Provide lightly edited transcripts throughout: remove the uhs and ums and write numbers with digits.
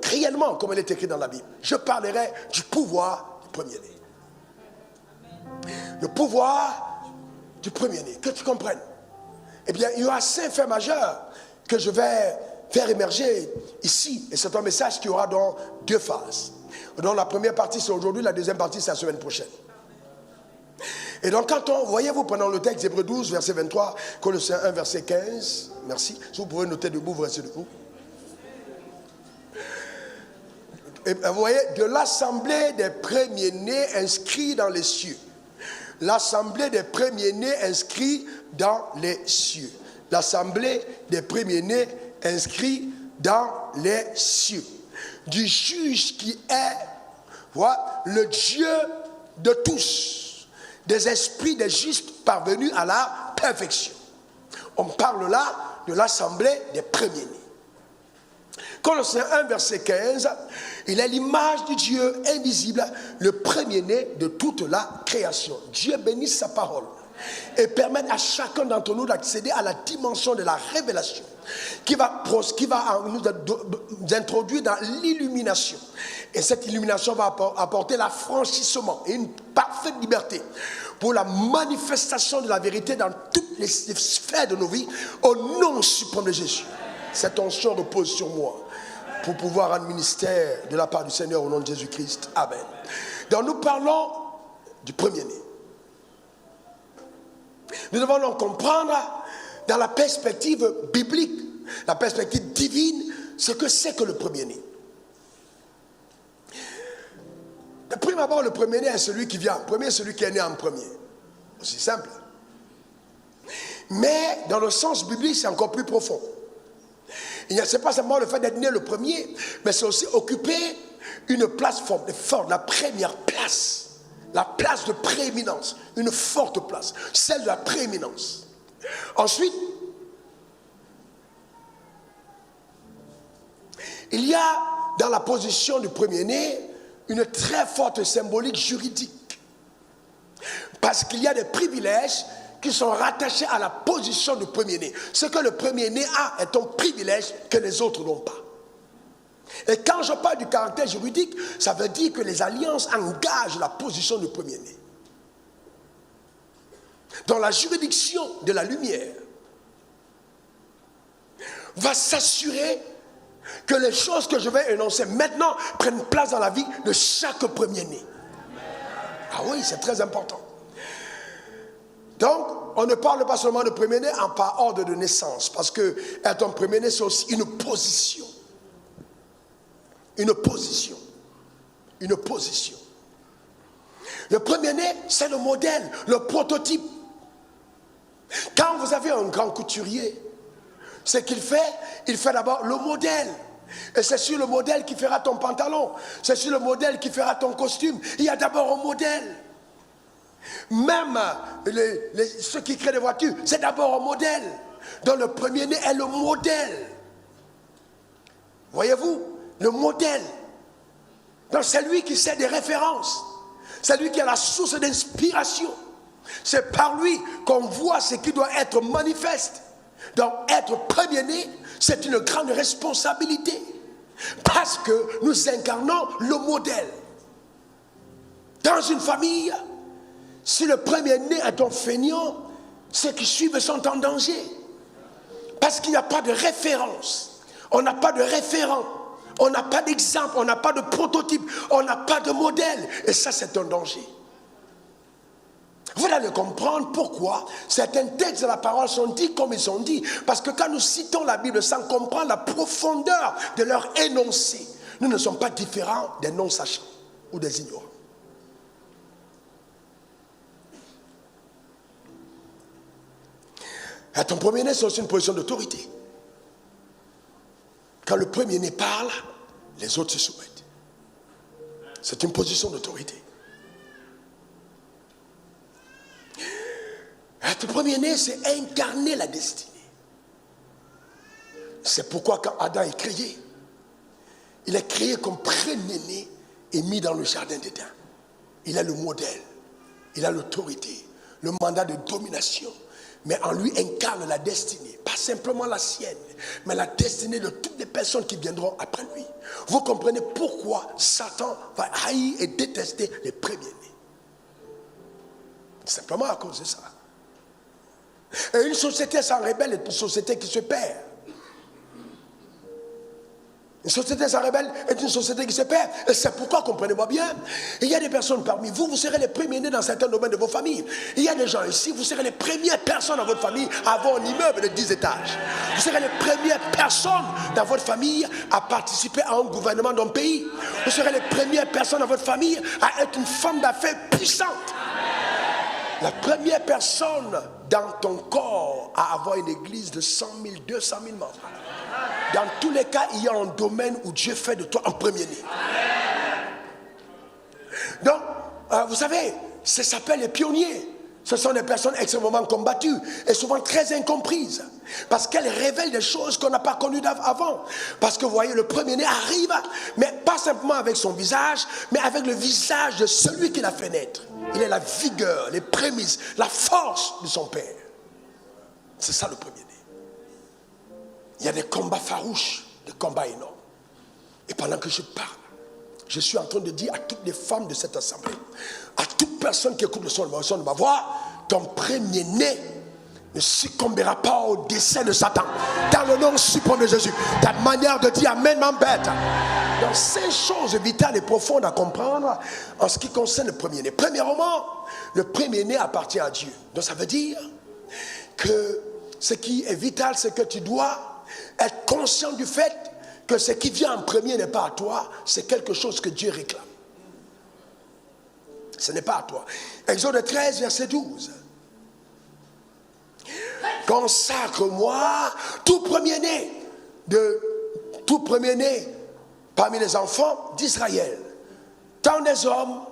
réellement comme elle est écrite dans la Bible. Je parlerai du pouvoir du premier-né. Le pouvoir du premier-né, que tu comprennes. Eh bien, il y aura 5 faits majeurs que je vais faire émerger ici. Et c'est un message qui aura dans 2 phases. Donc la première partie c'est aujourd'hui, la deuxième partie c'est la semaine prochaine. Et donc quand voyez-vous pendant le texte Hébreux 12, verset 23, Colossiens 1, verset 15, merci, si vous pouvez noter debout, vous restez debout. Et vous voyez, de l'assemblée des premiers-nés inscrits dans les cieux. L'assemblée des premiers-nés inscrits dans les cieux. L'assemblée des premiers-nés inscrits dans les cieux. Du juge qui est, voilà, le Dieu de tous, des esprits des justes parvenus à la perfection. On parle là de l'assemblée des premiers-nés. Colossiens 1, verset 15, il est l'image du Dieu invisible, le premier-né de toute la création. Dieu bénisse sa parole et permette à chacun d'entre nous d'accéder à la dimension de la révélation qui va nous introduire dans l'illumination. Et cette illumination va apporter l'affranchissement et une parfaite liberté pour la manifestation de la vérité dans toutes les sphères de nos vies au nom suprême de Jésus. Cette onction repose sur moi pour pouvoir rendre ministère de la part du Seigneur au nom de Jésus-Christ. Amen. Donc nous parlons du premier-né. Nous devons donc comprendre dans la perspective biblique, la perspective divine, ce que c'est que le premier-né. De prime abord, le premier-né est celui qui vient en premier, celui qui est né en premier. Aussi simple. Mais dans le sens biblique, c'est encore plus profond. Ce n'est pas seulement le fait d'être né le premier, mais c'est aussi occuper une place forte, la première place. La place de prééminence, une forte place, celle de la prééminence. Ensuite, il y a dans la position du premier-né une très forte symbolique juridique. Parce qu'il y a des privilèges qui sont rattachés à la position du premier-né. Ce que le premier-né a est un privilège que les autres n'ont pas. Et quand je parle du caractère juridique, ça veut dire que les alliances engagent la position du premier-né. Dans la juridiction de la lumière, va s'assurer que les choses que je vais énoncer maintenant prennent place dans la vie de chaque premier-né. Ah oui, c'est très important. Donc, on ne parle pas seulement de premier-né par ordre de naissance, parce que être un premier-né, c'est aussi une position. Une position. Une position. Le premier-né, c'est le modèle, le prototype. Quand vous avez un grand couturier, ce qu'il fait, il fait d'abord le modèle. Et c'est sur le modèle qui fera ton pantalon. C'est sur le modèle qui fera ton costume. Il y a d'abord un modèle. Même ceux qui créent des voitures, c'est d'abord un modèle. Donc le premier-né est le modèle. Voyez-vous? Le modèle. Donc c'est lui qui sert des références. C'est lui qui est la source d'inspiration. C'est par lui qu'on voit ce qui doit être manifeste. Donc être premier-né, c'est une grande responsabilité. Parce que nous incarnons le modèle. Dans une famille, si le premier-né est un feignant, ceux qui suivent sont en danger. Parce qu'il n'y a pas de référence. On n'a pas de référent. On n'a pas d'exemple, on n'a pas de prototype, on n'a pas de modèle. Et ça, c'est un danger. Vous allez comprendre pourquoi certains textes de la parole sont dits comme ils sont dits. Parce que quand nous citons la Bible sans comprendre la profondeur de leur énoncé, nous ne sommes pas différents des non-sachants ou des ignorants. Et ton premier-né, c'est aussi une position d'autorité. Quand le premier-né parle, les autres se soumettent. C'est une position d'autorité. Être premier-né, c'est incarner la destinée. C'est pourquoi quand Adam est créé, il est créé comme premier-né et mis dans le jardin d'Éden. Il a le modèle, il a l'autorité, le mandat de domination, mais en lui incarne la destinée. Pas simplement la sienne, mais la destinée de toutes les personnes qui viendront après lui. Vous comprenez pourquoi Satan va haïr et détester les premiers-nés. Simplement à cause de ça. Et une société sans rebelle est une société qui se perd. Une société sans rebelle est une société qui se perd. Et c'est pourquoi, comprenez-moi bien, il y a des personnes parmi vous, vous serez les premiers-nés dans certains domaines de vos familles. Il y a des gens ici, vous serez les premières personnes dans votre famille à avoir un immeuble de 10 étages. Vous serez les premières personnes dans votre famille à participer à un gouvernement d'un pays. Vous serez les premières personnes dans votre famille à être une femme d'affaires puissante. La première personne dans ton corps à avoir une église de 100 000, 200 000 membres. Dans tous les cas, il y a un domaine où Dieu fait de toi un premier-né. Donc, vous savez, ça s'appelle les pionniers. Ce sont des personnes extrêmement combattues et souvent très incomprises. Parce qu'elles révèlent des choses qu'on n'a pas connues avant. Parce que vous voyez, le premier-né arrive, mais pas simplement avec son visage, mais avec le visage de celui qui l'a fait naître. Il est la vigueur, les prémices, la force de son père. C'est ça le premier-né. Il y a des combats farouches, des combats énormes. Et pendant que je parle, je suis en train de dire à toutes les femmes de cette assemblée, à toute personne qui écoute le son de ma voix, ton premier-né ne succombera pas au décès de Satan. Dans le nom suprême de Jésus. Ta manière de dire Amen m'embête. Donc, 5 choses vitales et profondes à comprendre en ce qui concerne le premier-né. Premièrement, le premier-né appartient à Dieu. Donc, ça veut dire que ce qui est vital, c'est que tu dois être conscient du fait que ce qui vient en premier n'est pas à toi, c'est quelque chose que Dieu réclame. Ce n'est pas à toi. Exode 13, verset 12. Consacre-moi tout premier-né parmi les enfants d'Israël, tant des hommes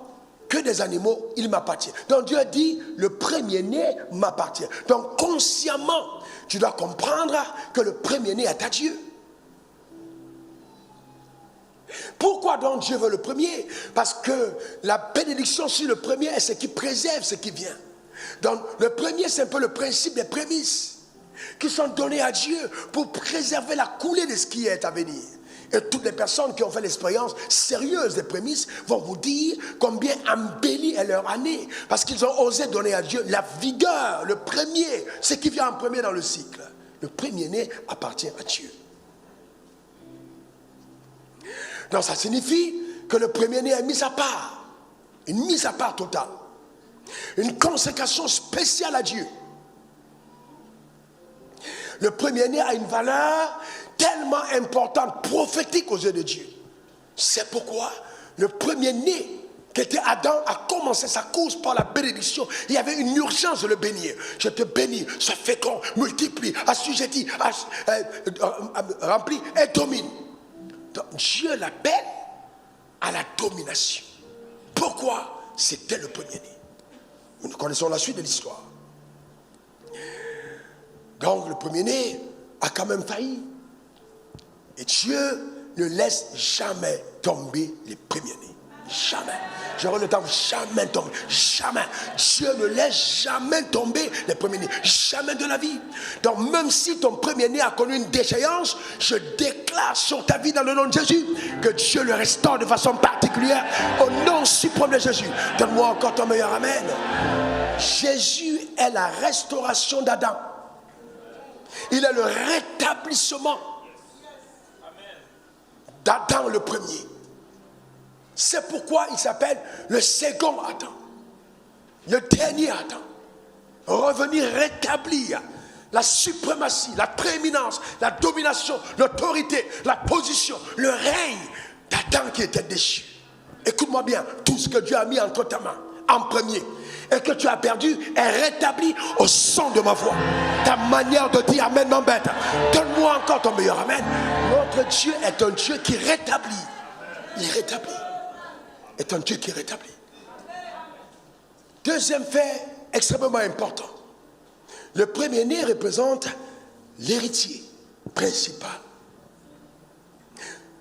que des animaux, il m'appartient. Donc Dieu dit, le premier-né m'appartient. Donc consciemment, tu dois comprendre que le premier-né est à Dieu. Pourquoi donc Dieu veut le premier? Parce que la bénédiction sur le premier est ce qui préserve ce qui vient. Donc le premier, c'est un peu le principe des prémices qui sont données à Dieu pour préserver la coulée de ce qui est à venir. Et toutes les personnes qui ont fait l'expérience sérieuse des prémices vont vous dire combien embellie est leur année. Parce qu'ils ont osé donner à Dieu la vigueur, le premier, ce qui vient en premier dans le cycle. Le premier-né appartient à Dieu. Donc ça signifie que le premier-né est mis à part. Une mise à part totale. Une consécration spéciale à Dieu. Le premier-né a une valeur tellement importante, prophétique aux yeux de Dieu. C'est pourquoi le premier-né, qui était Adam, a commencé sa course par la bénédiction. Il y avait une urgence de le bénir. Je te bénis, sois fécond, multiplie, assujettis, remplis et domine. Donc Dieu l'appelle à la domination. Pourquoi? C'était le premier-né. Nous connaissons la suite de l'histoire. Donc le premier-né a quand même failli. Et Dieu ne laisse jamais tomber les premiers-nés. Jamais. J'aurai le temps, jamais tomber. Jamais. Dieu ne laisse jamais tomber les premiers-nés. Jamais de la vie. Donc même si ton premier-né a connu une déchéance, je déclare sur ta vie dans le nom de Jésus que Dieu le restaure de façon particulière au nom suprême de Jésus. Donne-moi encore ton meilleur amen. Jésus est la restauration d'Adam. Il est le rétablissement d'Adam le premier. C'est pourquoi il s'appelle le second Adam, le dernier Adam. Revenir rétablir la suprématie, la prééminence, la domination, l'autorité, la position, le règne d'Adam qui était déchu. Écoute-moi bien, tout ce que Dieu a mis entre ta main en premier et que tu as perdu est rétabli au son de ma voix. Ta manière de dire Amen m'embête. Donne-moi encore ton meilleur Amen. Notre Dieu est un Dieu qui rétablit. Il rétablit. Est un Dieu qui rétablit. Deuxième fait extrêmement important. Le premier-né représente l'héritier principal.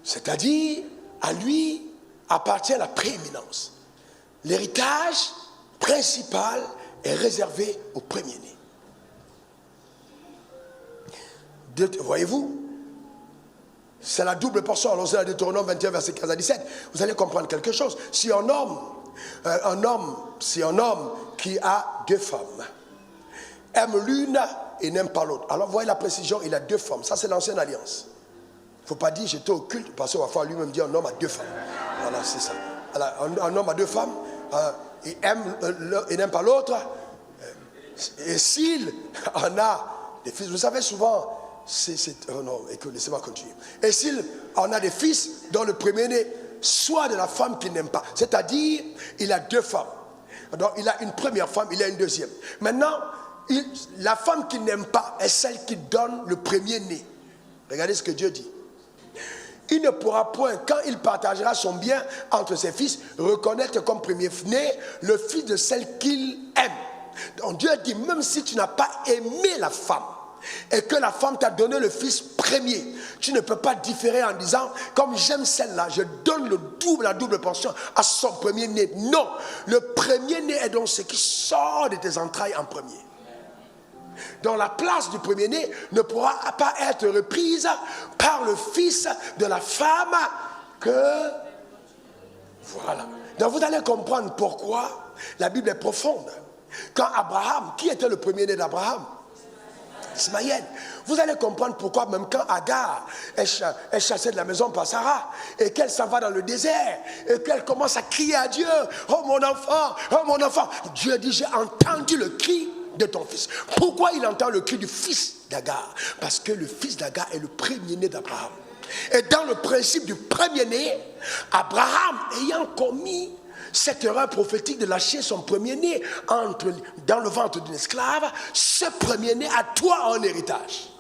C'est-à-dire, à lui appartient la prééminence. L'héritage principal est réservé au premier-né. Voyez-vous? C'est la double portion. Alors, c'est la Deutéronome 21, verset 15 à 17. Vous allez comprendre quelque chose. Si un homme qui a deux femmes aime l'une et n'aime pas l'autre. Alors, voyez la précision, il a deux femmes. Ça, c'est l'ancienne alliance. Il ne faut pas dire j'étais au culte, parce qu'on va faire lui-même dire un homme a deux femmes. Voilà, c'est ça. Alors, un homme a deux femmes, il aime et n'aime pas l'autre. Et s'il en a des fils, vous savez souvent, oh non, écoute, laissez-moi continuer. Et s'il en a des fils dont le premier-né soit de la femme qu'il n'aime pas, c'est-à-dire, il a deux femmes. Donc, il a une première femme, il a une deuxième. Maintenant, la femme qu'il n'aime pas est celle qui donne le premier-né. Regardez ce que Dieu dit. Il ne pourra point, quand il partagera son bien entre ses fils, reconnaître comme premier-né le fils de celle qu'il aime. Donc Dieu dit, même si tu n'as pas aimé la femme, et que la femme t'a donné le fils premier, tu ne peux pas différer en disant, comme j'aime celle-là, je donne la double portion à son premier-né. Non, le premier-né est donc ce qui sort de tes entrailles en premier. Donc la place du premier-né ne pourra pas être reprise par le fils de la femme que... Voilà. Donc vous allez comprendre pourquoi la Bible est profonde. Quand Abraham, qui était le premier-né d'Abraham? Ismaël. Vous allez comprendre pourquoi même quand Agar est chassée de la maison par Sarah et qu'elle s'en va dans le désert et qu'elle commence à crier à Dieu, oh mon enfant, Dieu dit, j'ai entendu le cri de ton fils. Pourquoi il entend le cri du fils d'Agar? Parce que le fils d'Agar est le premier-né d'Abraham. Et dans le principe du premier-né, Abraham ayant commis cette erreur prophétique de lâcher son premier-né dans le ventre d'une esclave, ce premier-né a toi en héritage.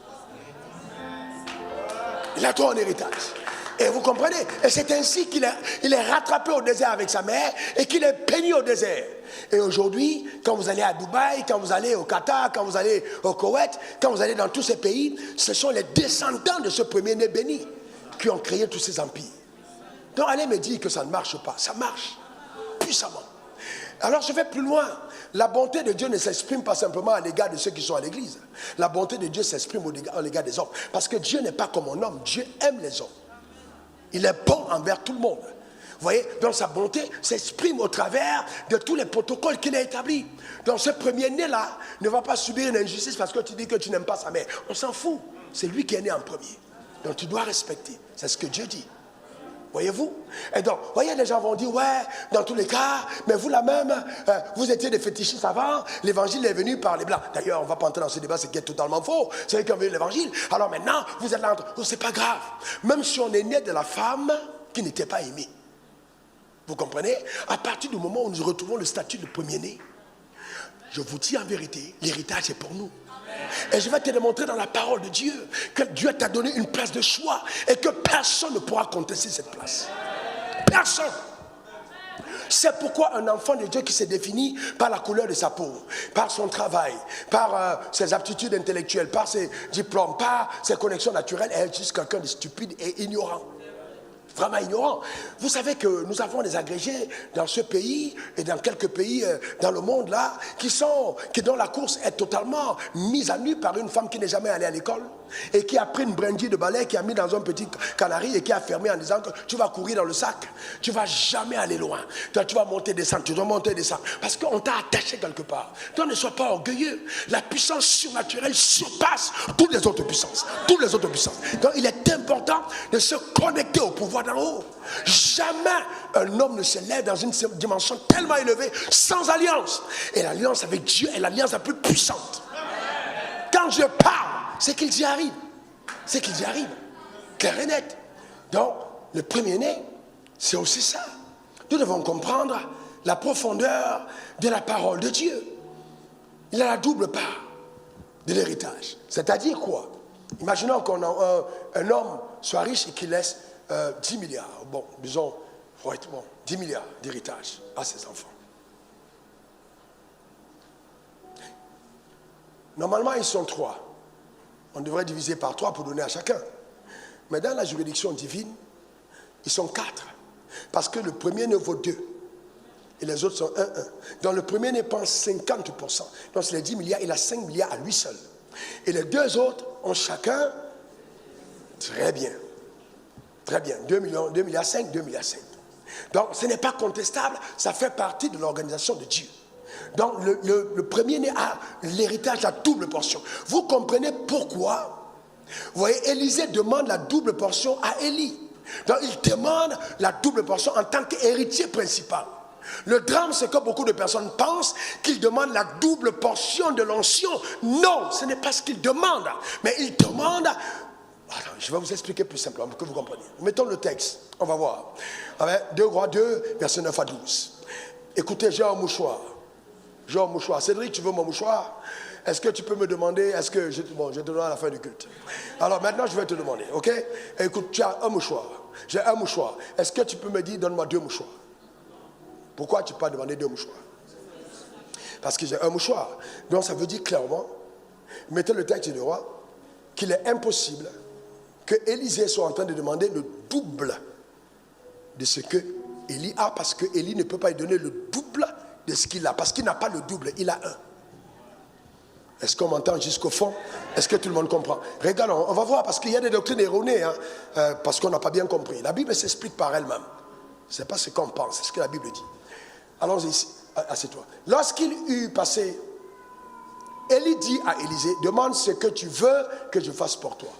Il a toi en héritage. Et vous comprenez? Et c'est ainsi qu'il est rattrapé au désert avec sa mère et qu'il est béni au désert. Et aujourd'hui, quand vous allez à Dubaï, quand vous allez au Qatar, quand vous allez au Koweït, quand vous allez dans tous ces pays, ce sont les descendants de ce premier-né béni qui ont créé tous ces empires. Donc allez me dire que ça ne marche pas. Ça marche puissamment. Alors je vais plus loin. La bonté de Dieu ne s'exprime pas simplement à l'égard de ceux qui sont à l'église. La bonté de Dieu s'exprime à l'égard des hommes. Parce que Dieu n'est pas comme un homme. Dieu aime les hommes. Il est bon envers tout le monde. Vous voyez, donc sa bonté s'exprime au travers de tous les protocoles qu'il a établis. Donc ce premier-né-là ne va pas subir une injustice parce que tu dis que tu n'aimes pas sa mère. On s'en fout. C'est lui qui est né en premier. Donc tu dois respecter. C'est ce que Dieu dit. Voyez-vous? Et donc, voyez, les gens vont dire, ouais, dans tous les cas, mais vous là même, vous étiez des fétichistes avant, l'évangile est venu par les blancs. D'ailleurs, on ne va pas entrer dans ce débat, c'est qui est totalement faux. C'est eux qui ont vu l'évangile. Alors maintenant, vous êtes là, oh, c'est pas grave. Même si on est né de la femme qui n'était pas aimée. Vous comprenez? À partir du moment où nous retrouvons le statut de premier-né, je vous dis en vérité, l'héritage est pour nous. Et je vais te démontrer dans la parole de Dieu que Dieu t'a donné une place de choix et que personne ne pourra contester cette place. Personne. C'est pourquoi un enfant de Dieu qui se définit par la couleur de sa peau, par son travail, par ses aptitudes intellectuelles, par ses diplômes, par ses connexions naturelles, est juste quelqu'un de stupide et ignorant. Vraiment ignorant. Vous savez que nous avons des agrégés dans ce pays et dans quelques pays dans le monde là dont la course est totalement mise à nu par une femme qui n'est jamais allée à l'école et qui a pris une brindille de balai, qui a mis dans un petit canari et qui a fermé en disant que tu vas courir dans le sac, tu vas jamais aller loin. Toi, tu vas monter, descendre, tu dois monter, descendre parce qu'on t'a attaché quelque part. Donc ne sois pas orgueilleux. La puissance surnaturelle surpasse toutes les autres puissances. Toutes les autres puissances. Donc il est important de se connecter au pouvoir d'en haut. Jamais un homme ne se lève dans une dimension tellement élevée sans alliance. Et l'alliance avec Dieu est l'alliance la plus puissante. Quand Dieu parle, c'est qu'il y arrive. C'est qu'il y arrive. Clair et net. Donc, le premier-né, c'est aussi ça. Nous devons comprendre la profondeur de la parole de Dieu. Il a la double part de l'héritage. C'est-à-dire quoi? Imaginons qu'un homme soit riche et qu'il laisse 10 milliards. Bon, disons, 10 milliards d'héritage à ses enfants. Normalement, ils sont 3. On devrait diviser par 3 pour donner à chacun. Mais dans la juridiction divine, ils sont 4. Parce que le premier-né vaut 2. Et les autres sont 1. Donc le premier-né prend 50%. Donc sur les 10 milliards, il a 5 milliards à lui seul. Et les deux autres ont chacun, très bien, 2 millions, 2 milliards 5, 2 milliards 5. Donc ce n'est pas contestable, ça fait partie de l'organisation de Dieu. Donc le premier-né a l'héritage, la double portion. Vous comprenez pourquoi? Vous voyez, Élisée demande la double portion à Élie. Donc il demande la double portion en tant qu'héritier principal. Le drame, c'est que beaucoup de personnes pensent qu'ils demandent la double portion de l'onction. Non, ce n'est pas ce qu'ils demandent. Mais ils demandent... Alors, je vais vous expliquer plus simplement pour que vous compreniez. Mettons le texte, on va voir. Avec 2 Rois 2, versets 9 à 12. Écoutez, j'ai un mouchoir. J'ai un mouchoir. Cédric, tu veux mon mouchoir? Est-ce que tu peux me demander? Est-ce que je te donne à la fin du culte. Alors maintenant, je vais te demander, ok? Écoute, tu as un mouchoir. J'ai un mouchoir. Est-ce que tu peux me dire, donne-moi 2 mouchoirs? Pourquoi tu peux pas demander 2 mouchoirs? Parce que j'ai un mouchoir. Donc ça veut dire clairement, mettez le texte du roi, qu'il est impossible que Élisée soit en train de demander le double de ce que Élie a, parce que Élie ne peut pas lui donner le double de ce qu'il a, parce qu'il n'a pas le double, il a un. Est-ce qu'on m'entend jusqu'au fond? Est-ce que tout le monde comprend? Regardons, on va voir, parce qu'il y a des doctrines erronées, parce qu'on n'a pas bien compris. La Bible s'explique par elle-même. Ce n'est pas ce qu'on pense, c'est ce que la Bible dit. Allons ici, assieds-toi. Lorsqu'il eut passé, Élie dit à Élisée, demande ce que tu veux que je fasse pour toi.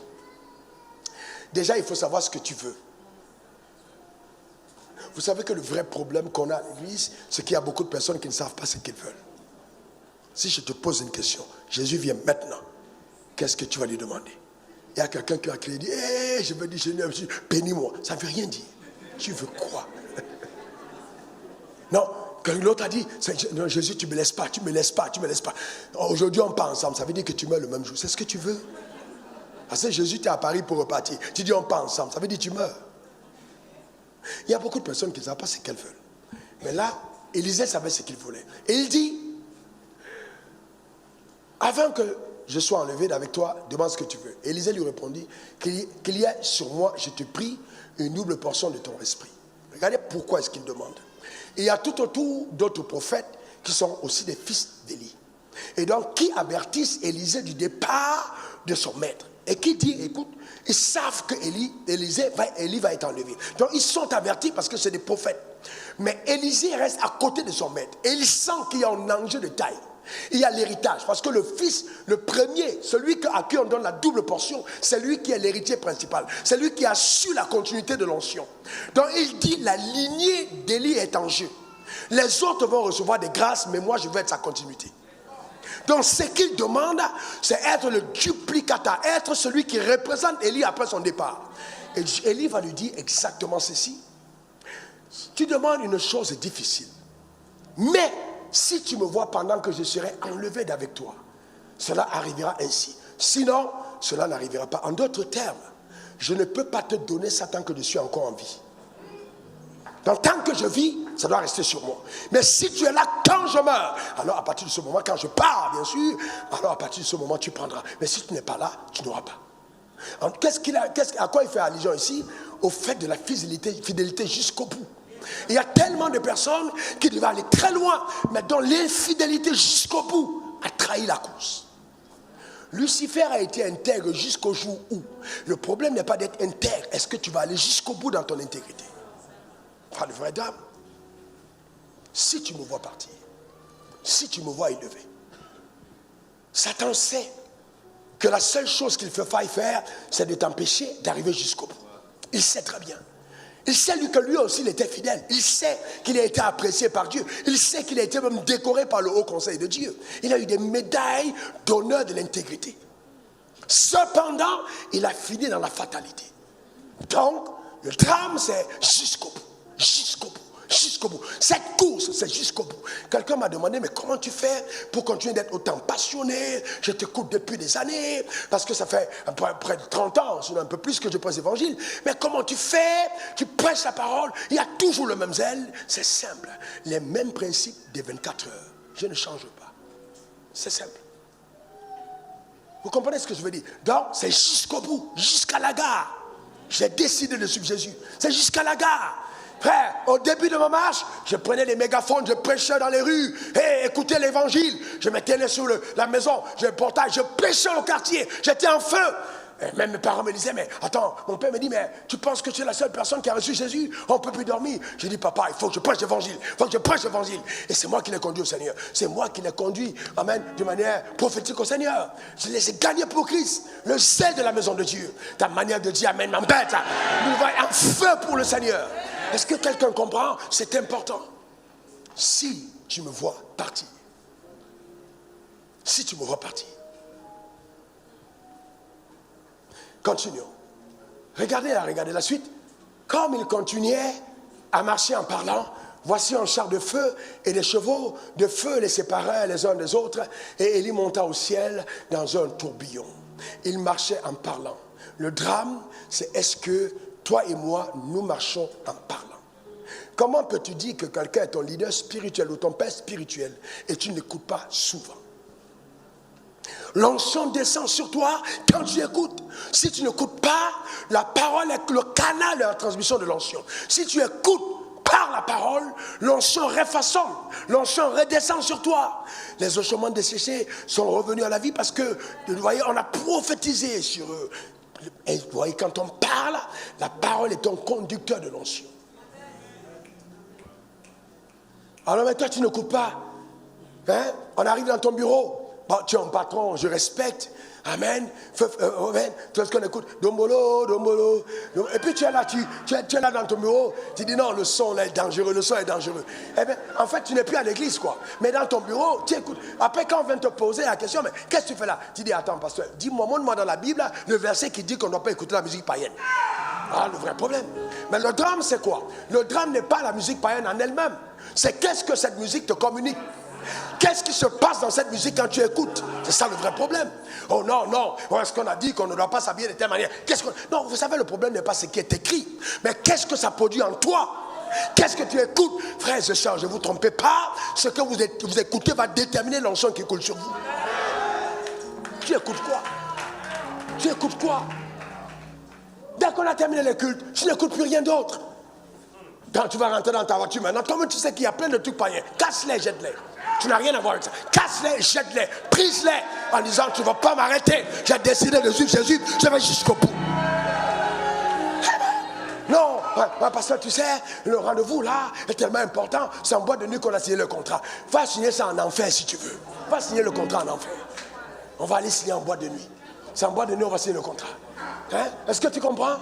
Déjà, il faut savoir ce que tu veux. Vous savez que le vrai problème qu'on a à l'église, c'est qu'il y a beaucoup de personnes qui ne savent pas ce qu'ils veulent. Si je te pose une question, Jésus vient maintenant, qu'est-ce que tu vas lui demander? Il y a quelqu'un qui va crier, hey, je veux dire, Seigneur, bénis-moi. Ça ne veut rien dire. Tu veux quoi? Non, quand l'autre a dit, non, Jésus, tu ne me laisses pas, tu ne me laisses pas, tu ne me laisses pas. Aujourd'hui, on part ensemble, ça veut dire que tu meurs le même jour. C'est ce que tu veux? Parce que Jésus, tu es à Paris pour repartir. Tu dis, on part ensemble, ça veut dire que tu meurs. Il y a beaucoup de personnes qui ne savent pas ce qu'elles veulent. Mais là, Élisée savait ce qu'il voulait. Et il dit, avant que je sois enlevé d'avec toi, demande ce que tu veux. Élisée lui répondit, qu'il y ait sur moi, je te prie, une double portion de ton esprit. Regardez pourquoi est-ce qu'il demande. Et il y a tout autour d'autres prophètes qui sont aussi des fils d'Élie. Et donc, qui avertissent Élisée du départ de son maître. Et qui dit, écoute, ils savent que Élie va être enlevé. Donc, ils sont avertis parce que c'est des prophètes. Mais Élisée reste à côté de son maître. Et il sent qu'il y a un enjeu de taille. Il y a l'héritage. Parce que le fils, le premier, celui à qui on donne la double portion, c'est lui qui est l'héritier principal. C'est lui qui assure la continuité de l'onction. Donc, il dit, la lignée d'Élie est en jeu. Les autres vont recevoir des grâces, mais moi, je veux être sa continuité. Donc ce qu'il demande, c'est être le duplicateur, être celui qui représente Élie après son départ. Et Élie va lui dire exactement ceci. Tu demandes une chose difficile. Mais si tu me vois pendant que je serai enlevé d'avec toi, cela arrivera ainsi. Sinon, cela n'arrivera pas. En d'autres termes, je ne peux pas te donner ça tant que je suis encore en vie. Donc tant que je vis, ça doit rester sur moi. Mais si tu es là quand je meurs, alors à partir de ce moment, quand je pars, bien sûr, alors à partir de ce moment, tu prendras. Mais si tu n'es pas là, tu n'auras pas. Alors, à quoi il fait allusion ici? Au fait de la fidélité jusqu'au bout. Il y a tellement de personnes qui devaient aller très loin, mais dont l'infidélité jusqu'au bout a trahi la course. Lucifer a été intègre jusqu'au jour où. Le problème n'est pas d'être intègre. Est-ce que tu vas aller jusqu'au bout dans ton intégrité? Enfin, le vrai dame, si tu me vois partir, si tu me vois élevé, Satan sait que la seule chose qu'il faille faire, c'est de t'empêcher d'arriver jusqu'au bout. Il sait très bien. Il sait que lui aussi il était fidèle. Il sait qu'il a été apprécié par Dieu. Il sait qu'il a été même décoré par le Haut Conseil de Dieu. Il a eu des médailles d'honneur de l'intégrité. Cependant, il a fini dans la fatalité. Donc, le drame, c'est jusqu'au bout. Jusqu'au bout, jusqu'au bout. Cette course, c'est jusqu'au bout. Quelqu'un m'a demandé, mais comment tu fais pour continuer d'être autant passionné? Je t'écoute depuis des années, parce que ça fait près de 30 ans, sinon un peu plus que je prêche l'évangile. Mais comment tu fais? Tu prêches la parole, il y a toujours le même zèle. C'est simple. Les mêmes principes des 24 heures. Je ne change pas. C'est simple. Vous comprenez ce que je veux dire? Donc, c'est jusqu'au bout, jusqu'à la gare. J'ai décidé de suivre Jésus. C'est jusqu'à la gare. Frère, au début de ma marche, je prenais les mégaphones, je prêchais dans les rues, et écoutais l'évangile. Je me tenais sur la maison, je portais, je prêchais au quartier, j'étais en feu. Et même mes parents me disaient, mais attends, mon père me dit, mais tu penses que tu es la seule personne qui a reçu Jésus? On ne peut plus dormir. Je dis, papa, il faut que je prêche l'évangile, il faut que je prêche l'évangile. Et c'est moi qui l'ai conduit au Seigneur. C'est moi qui l'ai conduit, amen, de manière prophétique au Seigneur. Je l'ai gagné pour Christ, le sel de la maison de Dieu. Ta manière de dire, amen, m'embête. Nous va en feu pour le Seigneur. Est-ce que quelqu'un comprend? C'est important. Si tu me vois partir, si tu me vois partir, continuons. Regardez la suite. Comme il continuait à marcher en parlant, voici un char de feu et des chevaux de feu les séparaient les uns des autres, et Élie monta au ciel dans un tourbillon. Il marchait en parlant. Le drame, c'est est-ce que toi et moi, nous marchons en parlant? Comment peux-tu dire que quelqu'un est ton leader spirituel ou ton père spirituel et tu ne l'écoutes pas souvent? L'onction descend sur toi quand tu écoutes. Si tu n'écoutes pas, la parole est le canal de la transmission de l'onction. Si tu écoutes par la parole, l'onction refaçonne, l'onction redescend sur toi. Les ossements desséchés sont revenus à la vie parce que, vous voyez, on a prophétisé sur eux. Et vous voyez, quand on parle, la parole est un conducteur de l'onction. Alors maintenant, tu n'écoutes pas. Hein? On arrive dans ton bureau. Bon, tu es un patron, je respecte. Amen. Amen. Tu vois ce qu'on écoute? Dombolo, dombolo. Et puis tu es là, tu es là dans ton bureau. Tu dis non, le son là est dangereux, le son est dangereux. Eh bien, en fait, tu n'es plus à l'église, quoi. Mais dans ton bureau, tu écoutes. Après, quand on vient te poser la question, mais qu'est-ce que tu fais là? Tu dis, attends, pasteur, dis-moi, montre-moi dans la Bible le verset qui dit qu'on ne doit pas écouter la musique païenne. Ah, le vrai problème. Mais le drame, c'est quoi? Le drame n'est pas la musique païenne en elle-même. C'est qu'est-ce que cette musique te communique. Qu'est-ce qui se passe dans cette musique quand tu écoutes? C'est ça le vrai problème. Oh non, non, est-ce qu'on a dit qu'on ne doit pas s'habiller de telle manière? Non, vous savez, le problème n'est pas ce qui est écrit, mais qu'est-ce que ça produit en toi? Qu'est-ce que tu écoutes? Frères et sœurs, ne vous trompez pas, ce que vous écoutez va déterminer l'onction qui coule sur vous. Tu écoutes quoi? Tu écoutes quoi? Dès qu'on a terminé les cultes, tu n'écoutes plus rien d'autre. Quand tu vas rentrer dans ta voiture maintenant, toi-même tu sais qu'il y a plein de trucs païens. Casse-les, jette-les. Tu n'as rien à voir avec ça. Casse-les, jette-les, prise-les en disant tu ne vas pas m'arrêter. J'ai décidé de suivre Jésus, je vais jusqu'au bout. Non, parce que tu sais, le rendez-vous là est tellement important. C'est en boîte de nuit qu'on a signé le contrat. Va signer ça en enfer si tu veux. Va signer le contrat en enfer. On va aller signer en boîte de nuit. C'est en boîte de nuit on va signer le contrat. Hein? Est-ce que tu comprends?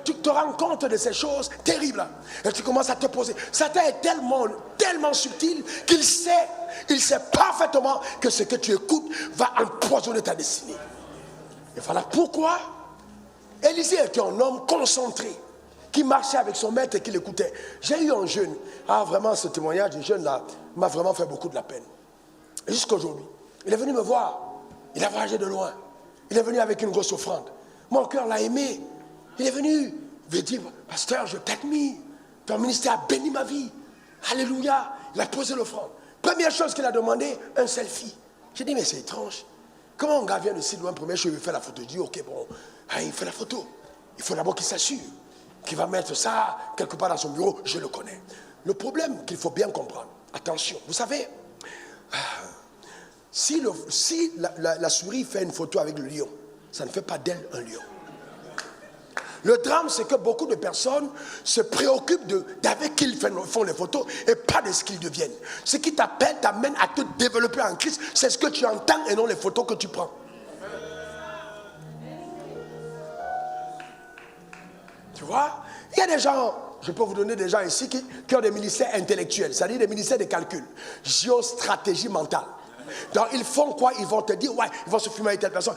Tu te rends compte de ces choses terribles et tu commences à te poser. Satan est tellement subtil qu'il sait parfaitement que ce que tu écoutes va empoisonner ta destinée. Et voilà pourquoi Élisée était un homme concentré qui marchait avec son maître et qui l'écoutait. J'ai eu un jeune, vraiment ce témoignage du jeune là m'a vraiment fait beaucoup de la peine. Et jusqu'aujourd'hui, il est venu me voir, il a voyagé de loin, il est venu avec une grosse offrande. Mon cœur l'a aimé. Il est venu, il veut dire, pasteur, je t'admire. Ton ministère a béni ma vie. Alléluia. Il a posé l'offrande. Première chose qu'il a demandé, un selfie. J'ai dit, mais c'est étrange. Comment un gars vient de si loin, première chose, il fait la photo. Je dis, ok, bon, il fait la photo. Il faut d'abord qu'il s'assure qu'il va mettre ça quelque part dans son bureau. Je le connais. Le problème qu'il faut bien comprendre, attention, vous savez, si la souris fait une photo avec le lion, ça ne fait pas d'elle un lion. Le drame, c'est que beaucoup de personnes se préoccupent d'avec qui ils font les photos et pas de ce qu'ils deviennent. Ce qui t'amène à te développer en Christ, c'est ce que tu entends et non les photos que tu prends. Tu vois? Il y a des gens, je peux vous donner des gens ici qui ont des ministères intellectuels, c'est-à-dire des ministères de calcul, géostratégie mentale. Donc ils font quoi? Ils vont te dire, ouais, ils vont se filmer avec telle personne,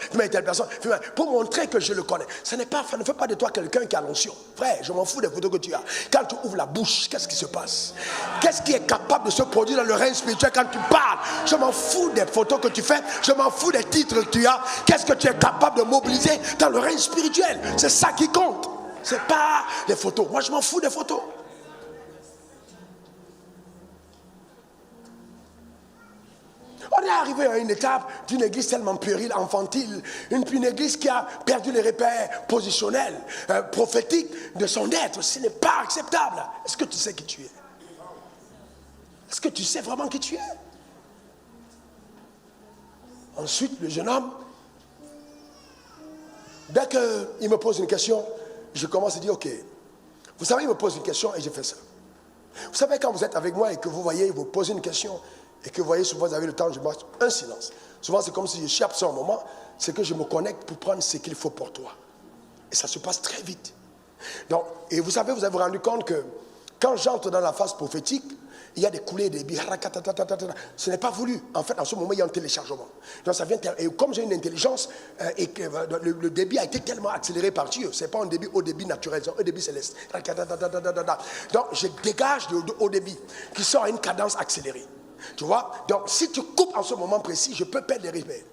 pour montrer que je le connais. Ça ne fait pas de toi quelqu'un qui a l'onction. Frère, je m'en fous des photos que tu as. Quand tu ouvres la bouche, qu'est-ce qui se passe? Qu'est-ce qui est capable de se produire dans le règne spirituel quand tu parles? Je m'en fous des photos que tu fais, je m'en fous des titres que tu as. Qu'est-ce que tu es capable de mobiliser dans le règne spirituel? C'est ça qui compte. C'est pas les photos. Moi, je m'en fous des photos. On est arrivé à une étape d'une église tellement puérile, enfantile, une église qui a perdu les repères positionnels, prophétiques de son être. Ce n'est pas acceptable. Est-ce que tu sais qui tu es? Est-ce que tu sais vraiment qui tu es? Ensuite, le jeune homme, dès qu'il me pose une question, je commence à dire, ok, vous savez, il me pose une question et je fais ça. Vous savez, quand vous êtes avec moi et que vous voyez, vous posez une question et que vous voyez, souvent vous avez le temps, je marche un silence. Souvent, c'est comme si je cherche ça un moment, c'est que je me connecte pour prendre ce qu'il faut pour toi. Et ça se passe très vite. Donc, et vous savez, vous avez rendu compte que quand j'entre dans la phase prophétique, il y a des coulées, des billes, ce n'est pas voulu. En fait, en ce moment, il y a un téléchargement. Donc, ça vient, et comme j'ai une intelligence, et que le débit a été tellement accéléré par Dieu, ce n'est pas un débit haut débit naturel, c'est un débit céleste. Donc, je dégage de haut débit qui sort à une cadence accélérée. Tu vois? Donc, si tu coupes en ce moment précis, je peux perdre les repères.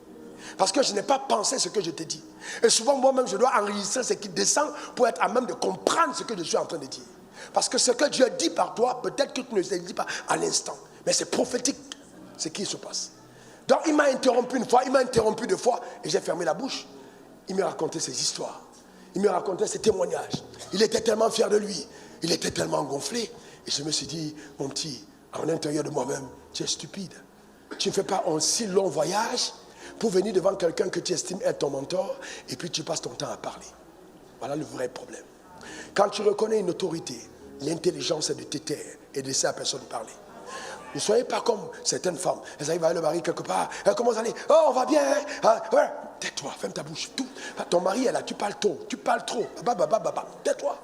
Parce que je n'ai pas pensé ce que je t'ai dit. Et souvent, moi-même, je dois enregistrer ce qui descend pour être à même de comprendre ce que je suis en train de dire. Parce que ce que Dieu dit par toi, peut-être que tu ne le dis pas à l'instant. Mais c'est prophétique ce qui se passe. Donc il m'a interrompu une fois, il m'a interrompu deux fois, et j'ai fermé la bouche. Il me racontait ses histoires. Il me racontait ses témoignages. Il était tellement fier de lui. Il était tellement gonflé. Et je me suis dit, mon petit, à l'intérieur de moi-même, tu es stupide. Tu ne fais pas un si long voyage pour venir devant quelqu'un que tu estimes être ton mentor, et puis tu passes ton temps à parler. Voilà le vrai problème. Quand tu reconnais une autorité, l'intelligence est de te taire et de laisser la personne parler. Ne soyez pas comme certaines femmes. Elles arrivent à le mari quelque part, elles commencent à dire, oh, on va bien, hein? Ouais. Tais-toi, ferme ta bouche. Tout. Ton mari est là, tu parles trop, tais-toi.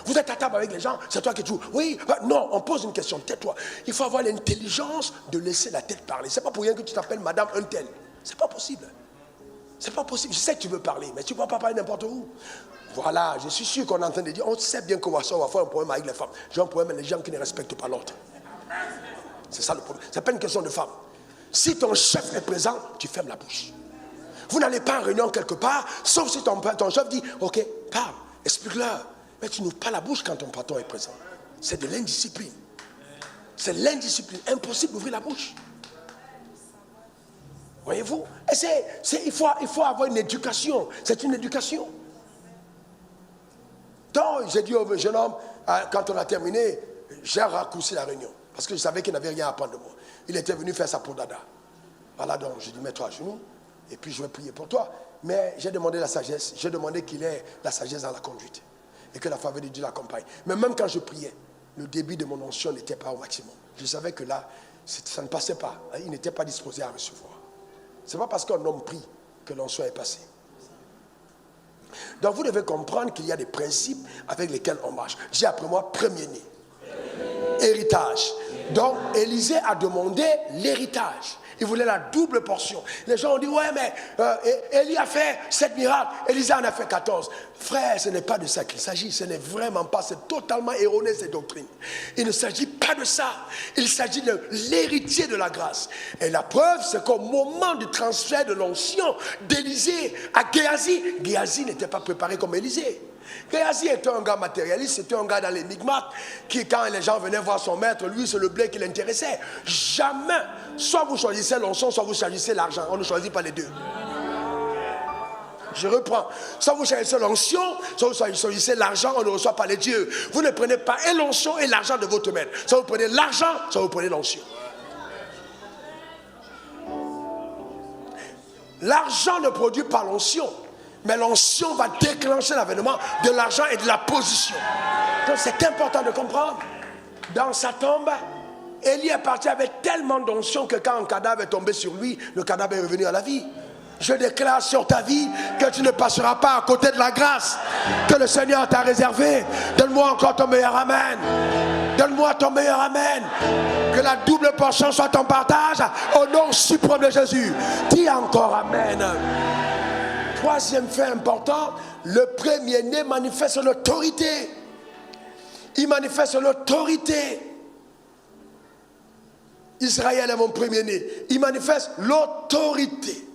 Vous êtes à table avec les gens, c'est toi qui joues. Oui, non, on pose une question, tais-toi. Il faut avoir l'intelligence de laisser la tête parler. C'est pas pour rien que tu t'appelles Madame un tel. C'est pas possible. C'est pas possible. Je sais que tu veux parler, mais tu ne peux pas parler n'importe où. Voilà, je suis sûr qu'on est en train de dire, on sait bien qu'on va faire un problème avec les femmes. J'ai un problème avec les gens qui ne respectent pas l'autre. C'est ça le problème. Ce n'est pas une question de femme. Si ton chef est présent, tu fermes la bouche. Vous n'allez pas en réunion quelque part, sauf si ton chef dit, ok, parle, explique-leur. Mais tu n'ouvres pas la bouche quand ton patron est présent. C'est de l'indiscipline. C'est l'indiscipline. Impossible d'ouvrir la bouche. Voyez-vous? Il faut avoir une éducation. C'est une éducation. Donc, j'ai dit au jeune homme, quand on a terminé, j'ai raccourci la réunion. Parce que je savais qu'il n'avait rien à apprendre de moi. Il était venu faire sa podada. Voilà, donc, j'ai dit, mets-toi à genoux, et puis je vais prier pour toi. Mais j'ai demandé la sagesse. J'ai demandé qu'il ait la sagesse dans la conduite. Et que la faveur de Dieu l'accompagne. Mais même quand je priais, le débit de mon onction n'était pas au maximum. Je savais que là, ça ne passait pas. Il n'était pas disposé à recevoir. Ce n'est pas parce qu'un homme prie que l'onction est passé. Donc vous devez comprendre qu'il y a des principes avec lesquels on marche. Dis après moi, premier-né. Héritage. Donc Élisée a demandé l'héritage. Il voulait la double portion. Les gens ont dit, ouais, mais Élie a fait 7 miracles, Élisée en a fait 14. Frère, ce n'est pas de ça qu'il s'agit. Ce n'est vraiment pas, c'est totalement erroné cette doctrine. Il ne s'agit pas de ça. Il s'agit de l'héritier de la grâce. Et la preuve, c'est qu'au moment du transfert de l'onction d'Élisée à Géasi, Géasi n'était pas préparé comme Élisée. Géasi était un gars matérialiste, c'était un gars dans les micmacs qui, quand les gens venaient voir son maître, lui, c'est le blé qui l'intéressait. Jamais, soit vous choisissez l'onction, soit vous choisissez l'argent. On ne choisit pas les deux. Je reprends. Soit vous choisissez l'onction, soit vous choisissez l'argent, on ne reçoit pas les dieux. Vous ne prenez pas et l'onction et l'argent de votre maître. Soit vous prenez l'argent, soit vous prenez l'onction. L'argent ne produit pas l'onction. Mais l'onction va déclencher l'avènement de l'argent et de la position. Donc c'est important de comprendre. Dans sa tombe, Élie est parti avec tellement d'onction que quand un cadavre est tombé sur lui, le cadavre est revenu à la vie. Je déclare sur ta vie que tu ne passeras pas à côté de la grâce que le Seigneur t'a réservée. Donne-moi encore ton meilleur amen. Donne-moi ton meilleur amen. Que la double portion soit ton partage au nom suprême de Jésus. Dis encore amen. Troisième fait important, le premier-né manifeste l'autorité. Il manifeste l'autorité. Israël est mon premier-né. Il manifeste l'autorité.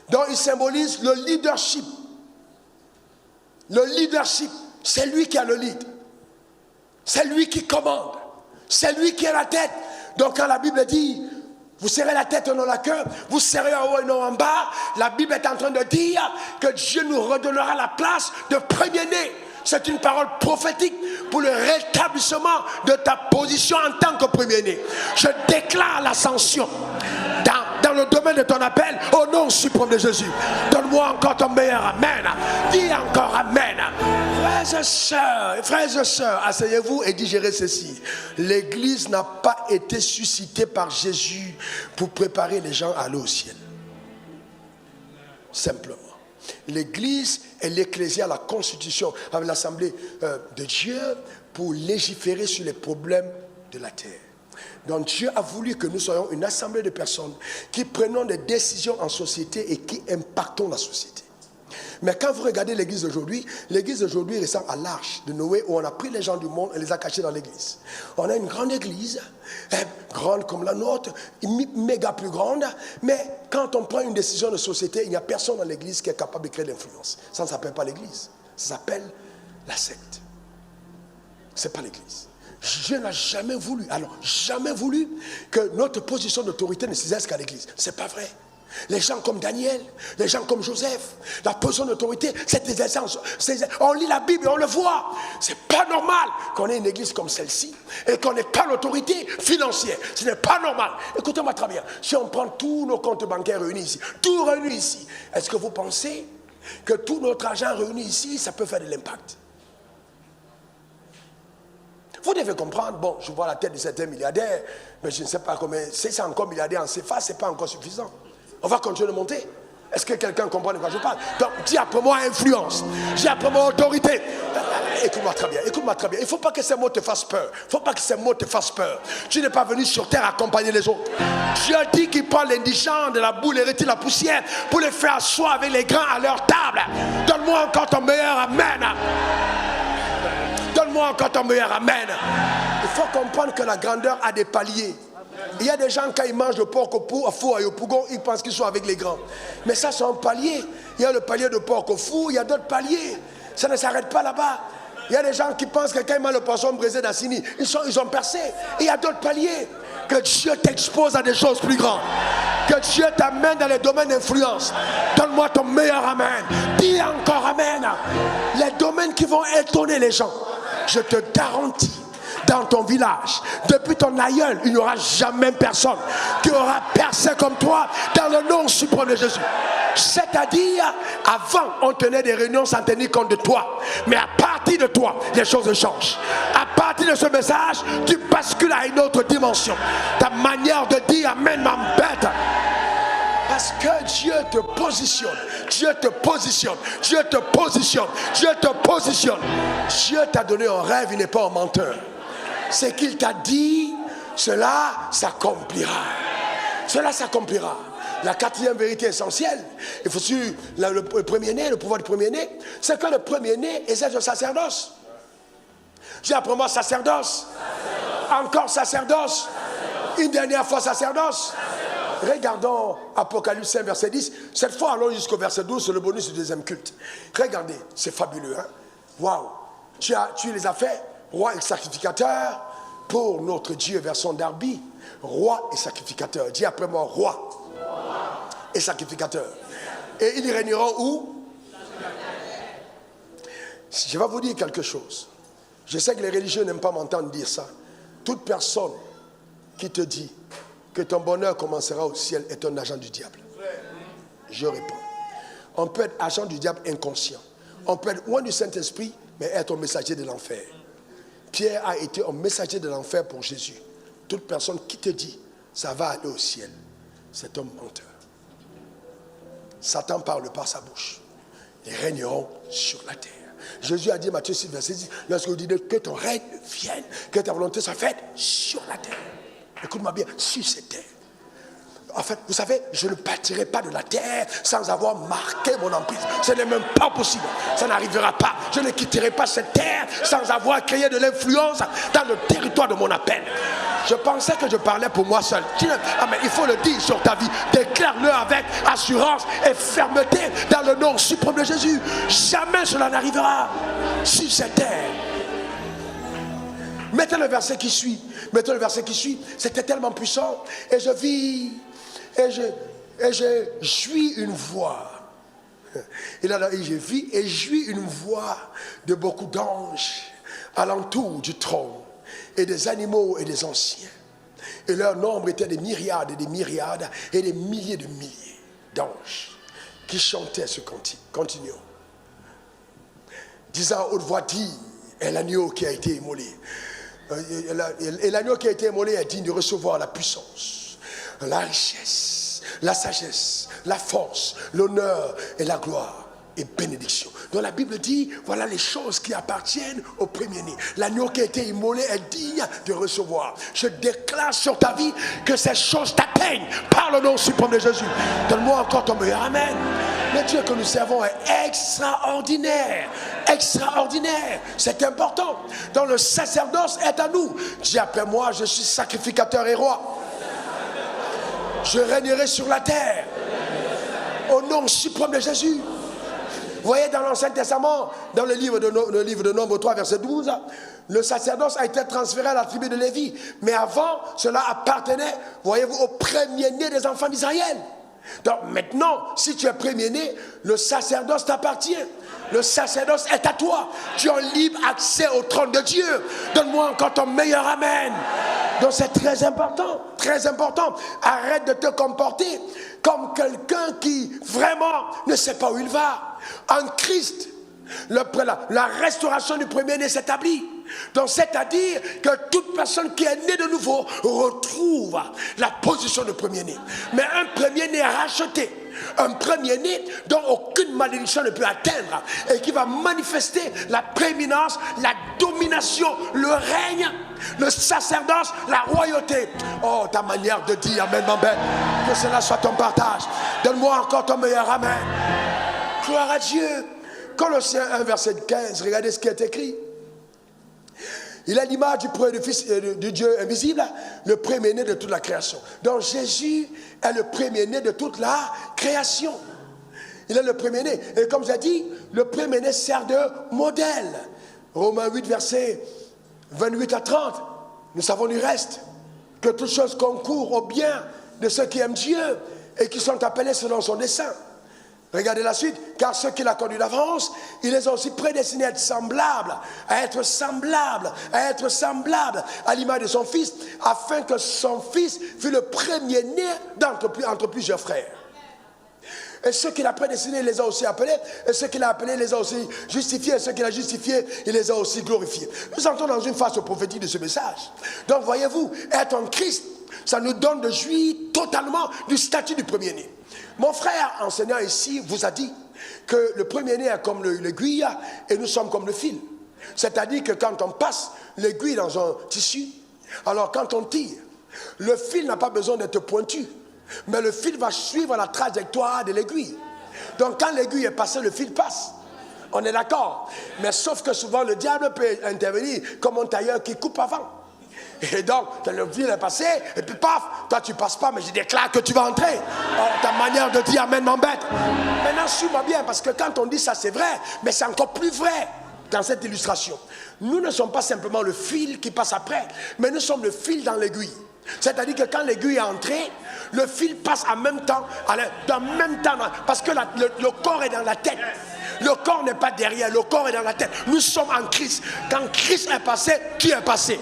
Donc il symbolise le leadership. Le leadership, c'est lui qui a le lead. C'est lui qui commande. C'est lui qui est la tête. Donc quand la Bible dit, vous serrez la tête et non la queue, vous serrez en haut et non en bas, la Bible est en train de dire que Dieu nous redonnera la place de premier-né. C'est une parole prophétique pour le rétablissement de ta position en tant que premier-né. Je déclare l'ascension dans le domaine de ton appel au nom suprême de Jésus. Donne-moi encore ton meilleur amen. Dis encore amen. Frères et sœurs, asseyez-vous et digérez ceci. L'église n'a pas été suscitée par Jésus pour préparer les gens à aller au ciel. Simplement. L'église est l'ecclésia, la constitution, avec l'assemblée de Dieu pour légiférer sur les problèmes de la terre. Donc Dieu a voulu que nous soyons une assemblée de personnes qui prenons des décisions en société et qui impactons la société. Mais quand vous regardez l'église d'aujourd'hui ressemble à l'arche de Noé où on a pris les gens du monde et les a cachés dans l'église. On a une grande église, grande comme la nôtre, méga plus grande, mais quand on prend une décision de société, il n'y a personne dans l'église qui est capable de créer l'influence. Ça ne s'appelle pas l'église, ça s'appelle la secte. Ce n'est pas l'église. Dieu n'a jamais voulu que notre position d'autorité ne s'exerce qu'à l'église. Ce n'est pas vrai. Les gens comme Daniel, les gens comme Joseph, la position d'autorité, cette exercice, on lit la Bible et on le voit. C'est pas normal qu'on ait une église comme celle-ci et qu'on n'ait pas l'autorité financière. Ce n'est pas normal. Écoutez-moi très bien. Si on prend tous nos comptes bancaires réunis ici, tout réunis ici, est-ce que vous pensez que tout notre argent réuni ici, ça peut faire de l'impact? Vous devez comprendre, bon, je vois la tête de certains milliardaires, mais je ne sais pas combien, si c'est encore milliardaire en CFA, ce n'est pas encore suffisant. On va continuer de monter. Est-ce que quelqu'un comprend de quoi je parle? Donc, dis après moi influence, dis après moi autorité. Écoute-moi très bien, écoute-moi très bien. Il ne faut pas que ces mots te fassent peur. Il ne faut pas que ces mots te fassent peur. Tu n'es pas venu sur terre accompagner les autres. Dieu dit qu'il prend l'indigent de la boue, et retire la poussière pour les faire asseoir avec les grands à leur table. Donne-moi encore ton meilleur amen. Donne-moi encore ton meilleur amen. Il faut comprendre que la grandeur a des paliers. Il y a des gens, quand ils mangent le porc au four et au pougon, ils pensent qu'ils sont avec les grands. Mais ça, c'est un palier. Il y a le palier de porc au four, il y a d'autres paliers. Ça ne s'arrête pas là-bas. Il y a des gens qui pensent que quand ils mangent le poisson braisé d'Assini, ils ont percé. Et il y a d'autres paliers. Que Dieu t'expose à des choses plus grandes. Que Dieu t'amène dans les domaines d'influence. Donne-moi ton meilleur amen. Dis encore amen. Les domaines qui vont étonner les gens. Je te garantis. Dans ton village, depuis ton aïeul, il n'y aura jamais personne qui aura percé comme toi dans le nom suprême de Jésus. C'est-à-dire, avant, on tenait des réunions sans tenir compte de toi. Mais à partir de toi, les choses changent. À partir de ce message, tu bascules à une autre dimension. Ta manière de dire amen m'embête. Parce que Dieu te positionne, Dieu te positionne, Dieu te positionne, Dieu te positionne. Dieu t'a donné un rêve, il n'est pas un menteur. Ce qu'il t'a dit, cela s'accomplira. Cela s'accomplira. La quatrième vérité essentielle, il faut suivre le premier-né, le pouvoir du premier-né, c'est que le premier-né exerce le sacerdoce. Dis après moi sacerdoce. Encore sacerdoce. Une dernière fois sacerdoce. Regardons Apocalypse 5, verset 10. Cette fois, allons jusqu'au verset 12, c'est le bonus du deuxième culte. Regardez, c'est fabuleux. Hein? Waouh! Tu les as fait roi et sacrificateur pour notre Dieu, version Darby. Roi et sacrificateur. Dis après moi, roi et sacrificateur. Et ils régneront où? Je vais vous dire quelque chose. Je sais que les religieux n'aiment pas m'entendre dire ça. Toute personne qui te dit que ton bonheur commencera au ciel est un agent du diable. Je réponds. On peut être agent du diable inconscient. On peut être loin du Saint-Esprit, mais être un messager de l'enfer. Pierre a été un messager de l'enfer pour Jésus. Toute personne qui te dit ça va aller au ciel, c'est un menteur. Satan parle par sa bouche. Ils régneront sur la terre. Jésus a dit, Matthieu 6, verset 10, lorsque vous dites que ton règne vienne, que ta volonté soit faite sur la terre. Écoute-moi bien, sur cette terre. En fait, vous savez, je ne partirai pas de la terre sans avoir marqué mon emprise. Ce n'est même pas possible. Ça n'arrivera pas. Je ne quitterai pas cette terre sans avoir créé de l'influence dans le territoire de mon appel. Je pensais que je parlais pour moi seul. Ah, mais il faut le dire sur ta vie. Déclare-le avec assurance et fermeté dans le nom suprême de Jésus. Jamais cela n'arrivera sur cette terre. Mettez le verset qui suit. Mettez le verset qui suit. C'était tellement puissant. Et je vis, et je jouis une voix. Et là, je vis et jouis une voix de beaucoup d'anges alentour du trône, et des animaux et des anciens. Et leur nombre était des myriades et des myriades et des milliers de milliers d'anges qui chantaient ce cantique. Continuons. Disant à haute voix, dit, est l'agneau qui a été immolé. Et l'agneau qui a été immolé est digne de recevoir la puissance, la richesse, la sagesse, la force, l'honneur et la gloire et bénédiction. Donc la Bible dit, voilà les choses qui appartiennent au premier-né. L'agneau qui a été immolé est digne de recevoir. Je déclare sur ta vie que ces choses t'atteignent par le nom suprême de Jésus. Donne-moi encore ton meilleur amen. Le Dieu que nous servons est extraordinaire. Extraordinaire. C'est important. Donc le sacerdoce est à nous. Dis après moi, je suis sacrificateur et roi. Je régnerai sur la terre. Au nom suprême de Jésus. Vous voyez dans l'Ancien Testament, dans le livre de Nombre 3, verset 12, le sacerdoce a été transféré à la tribu de Lévi. Mais avant, cela appartenait, voyez-vous, au premier-né des enfants d'Israël. Donc maintenant, si tu es premier-né, le sacerdoce t'appartient. Le sacerdoce est à toi. Tu as libre accès au trône de Dieu. Donne-moi encore ton meilleur amen. Donc c'est très important, très important. Arrête de te comporter comme quelqu'un qui vraiment ne sait pas où il va. En Christ, la restauration du premier-né s'établit. Donc c'est-à-dire que toute personne qui est née de nouveau retrouve la position de premier-né. Mais un premier-né racheté, un premier-né dont aucune malédiction ne peut atteindre et qui va manifester la prééminence, la domination, le règne, le sacerdoce, la royauté. Oh, ta manière de dire amen, amen, que cela soit ton partage. Donne-moi encore ton meilleur amen. Gloire à Dieu. Colossiens 1, verset 15, regardez ce qui est écrit. Il est l'image du premier fils du Dieu invisible, le premier-né de toute la création. Donc Jésus est le premier-né de toute la création. Il est le premier-né. Et comme j'ai dit, le premier-né sert de modèle. Romains 8, verset 28 à 30. Nous savons du reste que toutes choses concourent au bien de ceux qui aiment Dieu et qui sont appelés selon son dessein. Regardez la suite, car ceux qu'il a connus d'avance, il les a aussi prédestinés à être semblables, à l'image de son fils, afin que son fils fût le premier-né entre plusieurs frères. Et ceux qu'il a prédestinés, il les a aussi appelés, et ceux qu'il a appelés, il les a aussi justifiés, et ceux qu'il a justifiés, il les a aussi glorifiés. Nous entrons dans une phase prophétique de ce message. Donc voyez-vous, être en Christ, ça nous donne de jouir totalement du statut du premier-né. Mon frère enseignant ici vous a dit que le premier-né est comme l'aiguille et nous sommes comme le fil. C'est-à-dire que quand on passe l'aiguille dans un tissu, alors quand on tire, le fil n'a pas besoin d'être pointu, mais le fil va suivre la trajectoire de l'aiguille. Donc quand l'aiguille est passée, le fil passe. On est d'accord. Mais sauf que souvent le diable peut intervenir comme un tailleur qui coupe avant. Et donc, le fil est passé, et puis paf, toi tu passes pas, mais je déclare que tu vas entrer. Oh, ta manière de dire amen m'embête. Maintenant, suis-moi bien, parce que quand on dit ça, c'est vrai, mais c'est encore plus vrai dans cette illustration. Nous ne sommes pas simplement le fil qui passe après, mais nous sommes le fil dans l'aiguille. C'est-à-dire que quand l'aiguille est entrée, le fil passe en même temps, parce que le corps est dans la tête. Le corps n'est pas derrière, le corps est dans la tête. Nous sommes en Christ. Quand Christ est passé, tu es passé.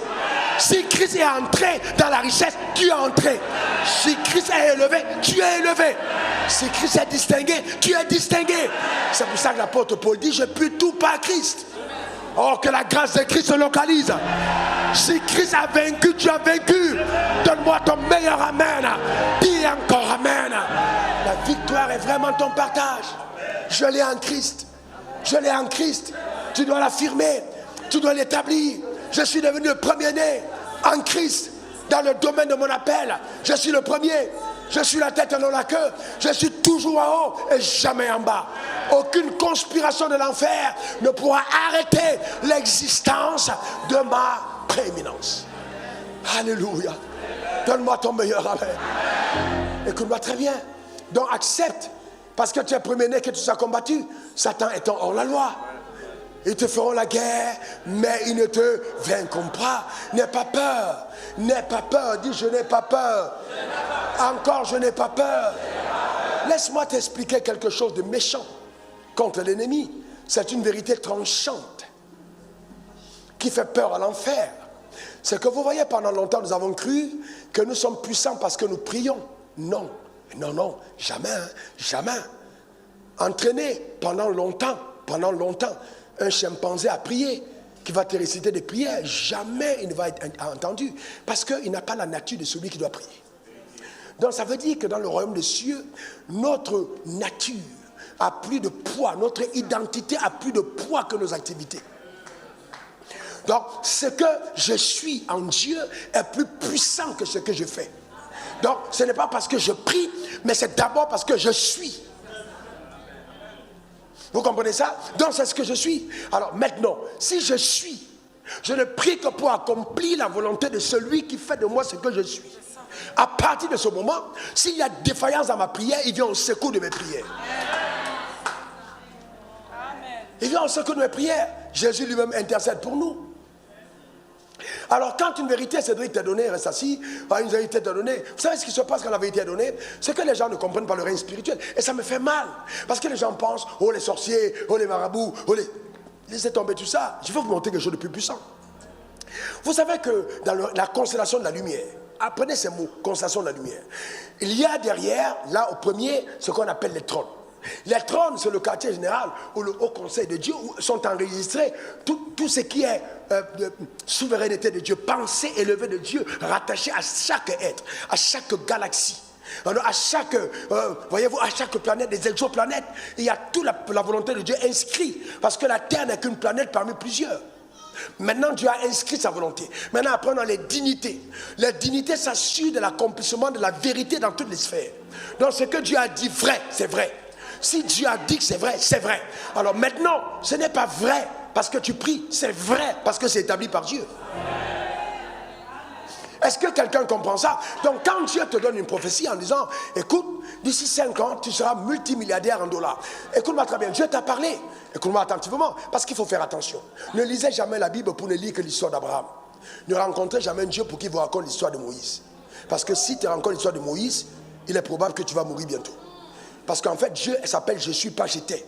Si Christ est entré dans la richesse, tu es entré. Si Christ est élevé, tu es élevé. Si Christ est distingué, tu es distingué. C'est pour ça que l'apôtre Paul dit, je puis tout par Christ. Oh, que la grâce de Christ se localise. Si Christ a vaincu, tu as vaincu. Donne-moi ton meilleur amen. Dis encore amen. La victoire est vraiment ton partage. Je l'ai en Christ. Je l'ai en Christ. Tu dois l'affirmer. Tu dois l'établir. Je suis devenu le premier-né en Christ. Dans le domaine de mon appel, je suis le premier. Je suis la tête et non la queue. Je suis toujours en haut et jamais en bas. Aucune conspiration de l'enfer ne pourra arrêter l'existence de ma prééminence. Alléluia. Donne-moi ton meilleur amen. Écoute-moi très bien. Donc accepte. Parce que tu es premier-né, que tu sois combattu. Satan étant hors la loi. Ils te feront la guerre, mais ils ne te vaincront pas. N'aie pas peur. N'aie pas peur. Dis, je n'ai pas peur. Encore, je n'ai pas peur. Laisse-moi t'expliquer quelque chose de méchant contre l'ennemi. C'est une vérité tranchante qui fait peur à l'enfer. C'est que vous voyez, pendant longtemps, nous avons cru que nous sommes puissants parce que nous prions. Non, non, non, jamais, jamais. Entraîné pendant longtemps, un chimpanzé a prié, qui va te réciter des prières, jamais il ne va être entendu, parce qu'il n'a pas la nature de celui qui doit prier. Donc ça veut dire que dans le royaume des cieux, notre nature a plus de poids, notre identité a plus de poids que nos activités. Donc ce que je suis en Dieu est plus puissant que ce que je fais. Donc ce n'est pas parce que je prie, mais c'est d'abord parce que je suis. Vous comprenez ça? Donc c'est ce que je suis. Alors maintenant, si je suis, je ne prie que pour accomplir la volonté de celui qui fait de moi ce que je suis. À partir de ce moment, s'il y a défaillance dans ma prière, il vient au secours de mes prières. Il vient au secours de mes prières. Jésus lui-même intercède pour nous. Alors quand une vérité, Cédric t'a donné, reste assis, une vérité t'a donné, vous savez ce qui se passe quand la vérité est donnée? C'est que les gens ne comprennent pas le règne spirituel. Et ça me fait mal. Parce que les gens pensent, oh les sorciers, oh les marabouts, oh les... Laissez tomber tout ça. Je vais vous montrer quelque chose de plus puissant. Vous savez que dans la constellation de la lumière, apprenez ces mots, constellation de la lumière, il y a derrière, là au premier, ce qu'on appelle les trônes. Les trônes, c'est le quartier général où le haut conseil de Dieu où sont enregistrés tout ce qui est souveraineté de Dieu, pensée élevée de Dieu, rattachée à chaque être, à chaque galaxie. Alors à chaque, voyez-vous, à chaque planète, des exoplanètes, il y a toute la volonté de Dieu inscrite, parce que la Terre n'est qu'une planète parmi plusieurs. Maintenant, Dieu a inscrit sa volonté. Maintenant, après, on a les dignités. Les dignités s'assurent de l'accomplissement de la vérité dans toutes les sphères. Donc, ce que Dieu a dit vrai, c'est vrai. Si Dieu a dit que c'est vrai, c'est vrai. Alors maintenant, ce n'est pas vrai parce que tu pries, c'est vrai parce que c'est établi par Dieu. Est-ce que quelqu'un comprend ça? Donc quand Dieu te donne une prophétie en disant, écoute, d'ici 5 ans, tu seras multimilliardaire en dollars. Écoute-moi très bien, Dieu t'a parlé. Écoute-moi attentivement, parce qu'il faut faire attention. Ne lisez jamais la Bible pour ne lire que l'histoire d'Abraham. Ne rencontrez jamais Dieu pour qu'il vous raconte l'histoire de Moïse. Parce que si tu rencontres l'histoire de Moïse, il est probable que tu vas mourir bientôt. Parce qu'en fait, Dieu s'appelle « Je suis pas j'étais ».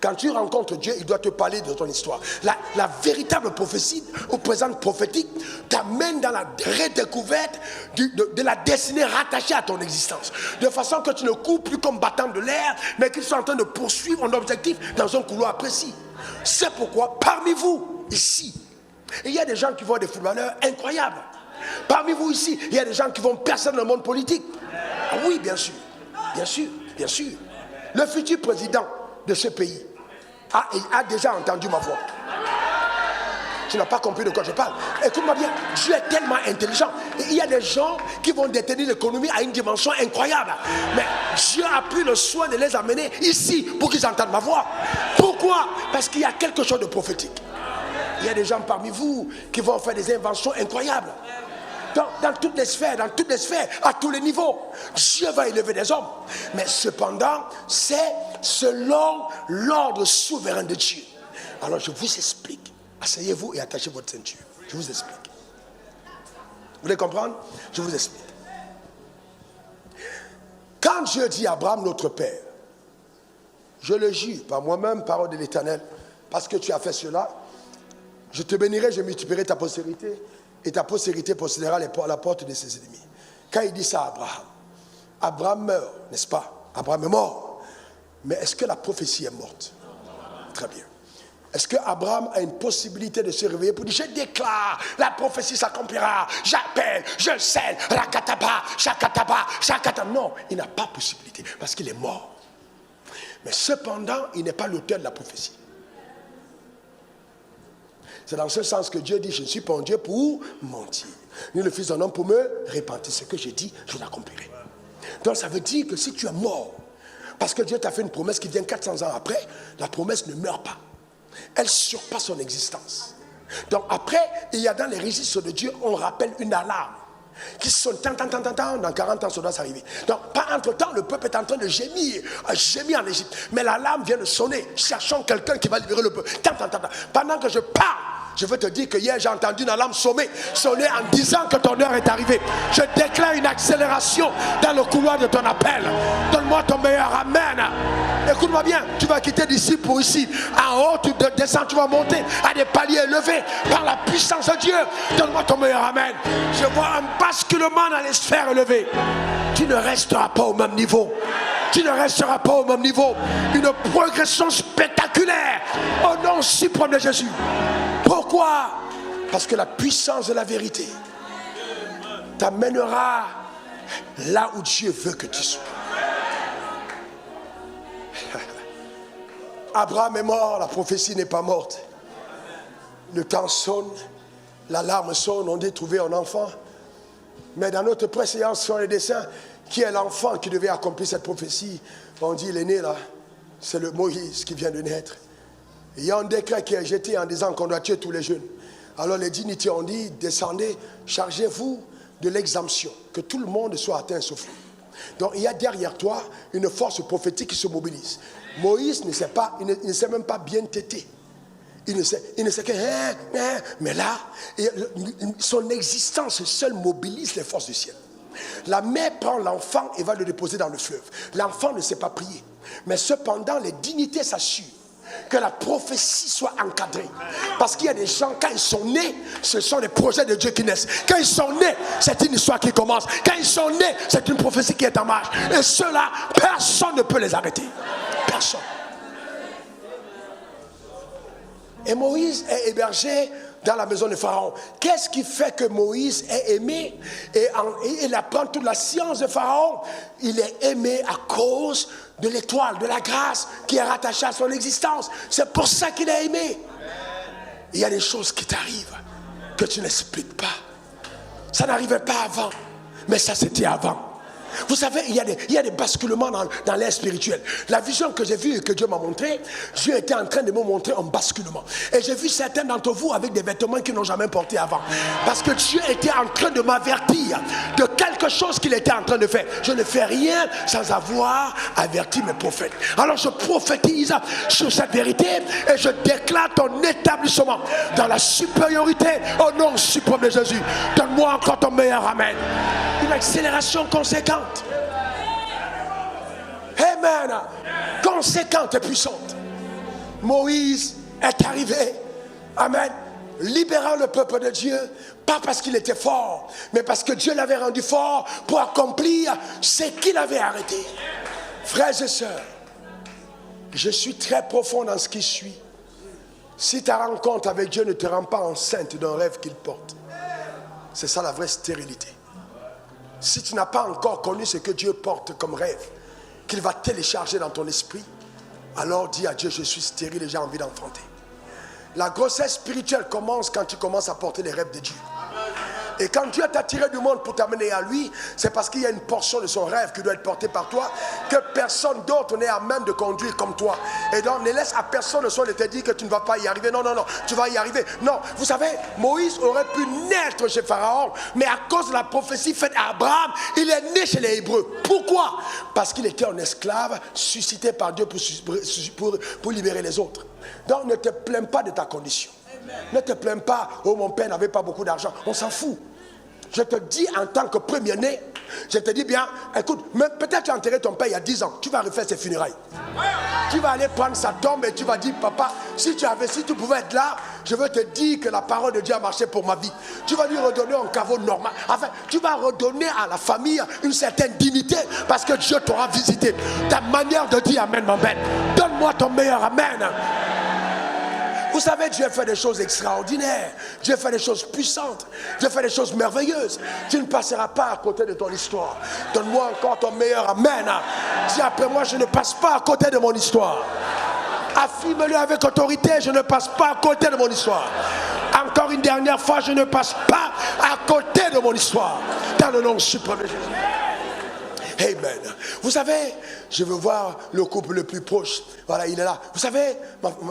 Quand tu rencontres Dieu, il doit te parler de ton histoire. La véritable prophétie, ou présente prophétique, t'amène dans la redécouverte de la destinée rattachée à ton existence. De façon que tu ne cours plus comme battant de l'air, mais qu'ils sont en train de poursuivre un objectif dans un couloir précis. C'est pourquoi, parmi vous, ici, il y a des gens qui vont être des footballeurs incroyables. Parmi vous ici, il y a des gens qui vont percer dans le monde politique. Ah oui, bien sûr. Bien sûr, bien sûr. Le futur président de ce pays a déjà entendu ma voix. Tu n'as pas compris de quoi je parle. Écoute-moi bien, Dieu est tellement intelligent. Et il y a des gens qui vont détenir l'économie à une dimension incroyable. Mais Dieu a pris le soin de les amener ici pour qu'ils entendent ma voix. Pourquoi? Parce qu'il y a quelque chose de prophétique. Il y a des gens parmi vous qui vont faire des inventions incroyables. Dans toutes les sphères, à tous les niveaux. Dieu va élever des hommes. Mais cependant, c'est selon l'ordre souverain de Dieu. Alors je vous explique. Asseyez-vous et attachez votre ceinture. Je vous explique. Vous voulez comprendre? Je vous explique. Quand Dieu dit à Abraham, notre Père, je le jure par moi-même, parole de l'Éternel, parce que tu as fait cela, je te bénirai, je multiplierai ta postérité, et ta postérité possédera la porte de ses ennemis. Quand il dit ça à Abraham, Abraham meurt, n'est-ce pas? Abraham est mort. Mais est-ce que la prophétie est morte? Très bien. Est-ce qu'Abraham a une possibilité de se réveiller pour dire, je déclare, la prophétie s'accomplira, j'appelle, je scelle, rakataba, shakataba, shakataba. Non, il n'a pas possibilité, parce qu'il est mort. Mais cependant, il n'est pas l'auteur de la prophétie. C'est dans ce sens que Dieu dit, je ne suis pas un Dieu pour mentir, ni le Fils d'un homme pour me repentir. Ce que j'ai dit, je l'accomplirai. Donc ça veut dire que si tu es mort, parce que Dieu t'a fait une promesse qui vient 400 ans après, la promesse ne meurt pas. Elle surpasse son existence. Donc après, il y a dans les registres de Dieu, on rappelle une alarme. qui sonne, dans 40 ans, ça doit s'arriver. Donc, pas entre-temps, le peuple est en train de gémir en Égypte. Mais l'alarme vient de sonner, cherchant quelqu'un qui va libérer le peuple. Pendant que je parle, je veux te dire que hier, j'ai entendu une alarme sonner en disant que ton heure est arrivée. Je déclare une accélération dans le couloir de ton appel. Donne-moi ton meilleur amen. Écoute-moi bien, tu vas quitter d'ici pour ici. En haut, tu descends, tu vas monter à des paliers élevés par la puissance de Dieu. Donne-moi ton meilleur amen. Je vois un basculement dans les sphères élevées. Tu ne resteras pas au même niveau. Tu ne resteras pas au même niveau. Une progression spectaculaire au nom suprême de Jésus. Pourquoi? Parce que la puissance de la vérité t'amènera là où Dieu veut que tu sois. Abraham est mort, la prophétie n'est pas morte. Le temps sonne, l'alarme sonne, on dit trouver un enfant. Mais dans notre préséance sur les dessins, qui est l'enfant qui devait accomplir cette prophétie? On dit il est né là, c'est le Moïse qui vient de naître. Il y a un décret qui est jeté en disant qu'on doit tuer tous les jeunes. Alors les dignitaires ont dit, descendez, chargez-vous de l'exemption, que tout le monde soit atteint sauf lui. Donc il y a derrière toi une force prophétique qui se mobilise. Moïse ne sait même pas bien téter. Il ne sait que... mais là, son existence seule mobilise les forces du ciel. La mère prend l'enfant et va le déposer dans le fleuve. L'enfant ne sait pas prier. Mais cependant, les dignités s'assurent que la prophétie soit encadrée. Parce qu'il y a des gens, quand ils sont nés, ce sont les projets de Dieu qui naissent. Quand ils sont nés, c'est une histoire qui commence. Quand ils sont nés, c'est une prophétie qui est en marche. Et ceux-là, personne ne peut les arrêter. Personne. Et Moïse est hébergé dans la maison de Pharaon. Qu'est-ce qui fait que Moïse est aimé? Et il apprend toute la science de Pharaon. Il est aimé à cause de l'étoile, de la grâce qui est rattachée à son existence. C'est pour ça qu'il est aimé. Il y a des choses qui t'arrivent que tu n'expliques pas. Ça n'arrivait pas avant, mais ça c'était avant. Vous savez, il y a des basculements dans l'air spirituel. La vision que j'ai vue et que Dieu m'a montrée, Dieu était en train de me montrer un basculement. Et j'ai vu certains d'entre vous avec des vêtements qu'ils n'ont jamais portés avant. Parce que Dieu était en train de m'avertir de quelque chose qu'il était en train de faire. Je ne fais rien sans avoir averti mes prophètes. Alors je prophétise sur cette vérité et je déclare ton établissement dans la supériorité au nom suprême de Jésus. Donne-moi encore ton meilleur amen. Une accélération conséquente. Amen. Conséquente et puissante. Moïse est arrivé. Amen. Libérant le peuple de Dieu. Pas parce qu'il était fort, mais parce que Dieu l'avait rendu fort pour accomplir ce qu'il avait arrêté. Frères et sœurs, je suis très profond dans ce qui suit. Si ta rencontre avec Dieu ne te rend pas enceinte d'un rêve qu'il porte, c'est ça la vraie stérilité. Si tu n'as pas encore connu ce que Dieu porte comme rêve, qu'il va télécharger dans ton esprit, alors dis à Dieu, je suis stérile et j'ai envie d'enfanter. La grossesse spirituelle commence quand tu commences à porter les rêves de Dieu. Et quand Dieu t'a tiré du monde pour t'amener à lui, c'est parce qu'il y a une portion de son rêve qui doit être portée par toi, que personne d'autre n'est à même de conduire comme toi. Et donc ne laisse à personne le soin de te dire que tu ne vas pas y arriver. Non, tu vas y arriver. Non, vous savez, Moïse aurait pu naître chez Pharaon, mais à cause de la prophétie faite à Abraham, il est né chez les Hébreux. Pourquoi? Parce qu'il était un esclave suscité par Dieu pour libérer les autres. Donc ne te plains pas de ta condition. Ne te plains pas, oh mon père n'avait pas beaucoup d'argent. On s'en fout. Je te dis en tant que premier-né, je te dis bien, écoute, peut-être tu as enterré ton père il y a 10 ans, tu vas refaire ses funérailles. Tu vas aller prendre sa tombe et tu vas dire, papa, si tu pouvais être là, je veux te dire que la parole de Dieu a marché pour ma vie. Tu vas lui redonner un caveau normal. Enfin, tu vas redonner à la famille une certaine dignité parce que Dieu t'aura visité. Ta manière de dire amen m'embête. Donne-moi ton meilleur amen. Vous savez, Dieu fait des choses extraordinaires. Dieu fait des choses puissantes. Dieu fait des choses merveilleuses. Tu ne passeras pas à côté de ton histoire. Donne-moi encore ton meilleur amen. Dis après moi, je ne passe pas à côté de mon histoire. Affirme-le avec autorité, je ne passe pas à côté de mon histoire. Encore une dernière fois, je ne passe pas à côté de mon histoire. Dans le nom suprême de Jésus. Amen. Vous savez, je veux voir le couple le plus proche. Voilà, il est là. Vous savez,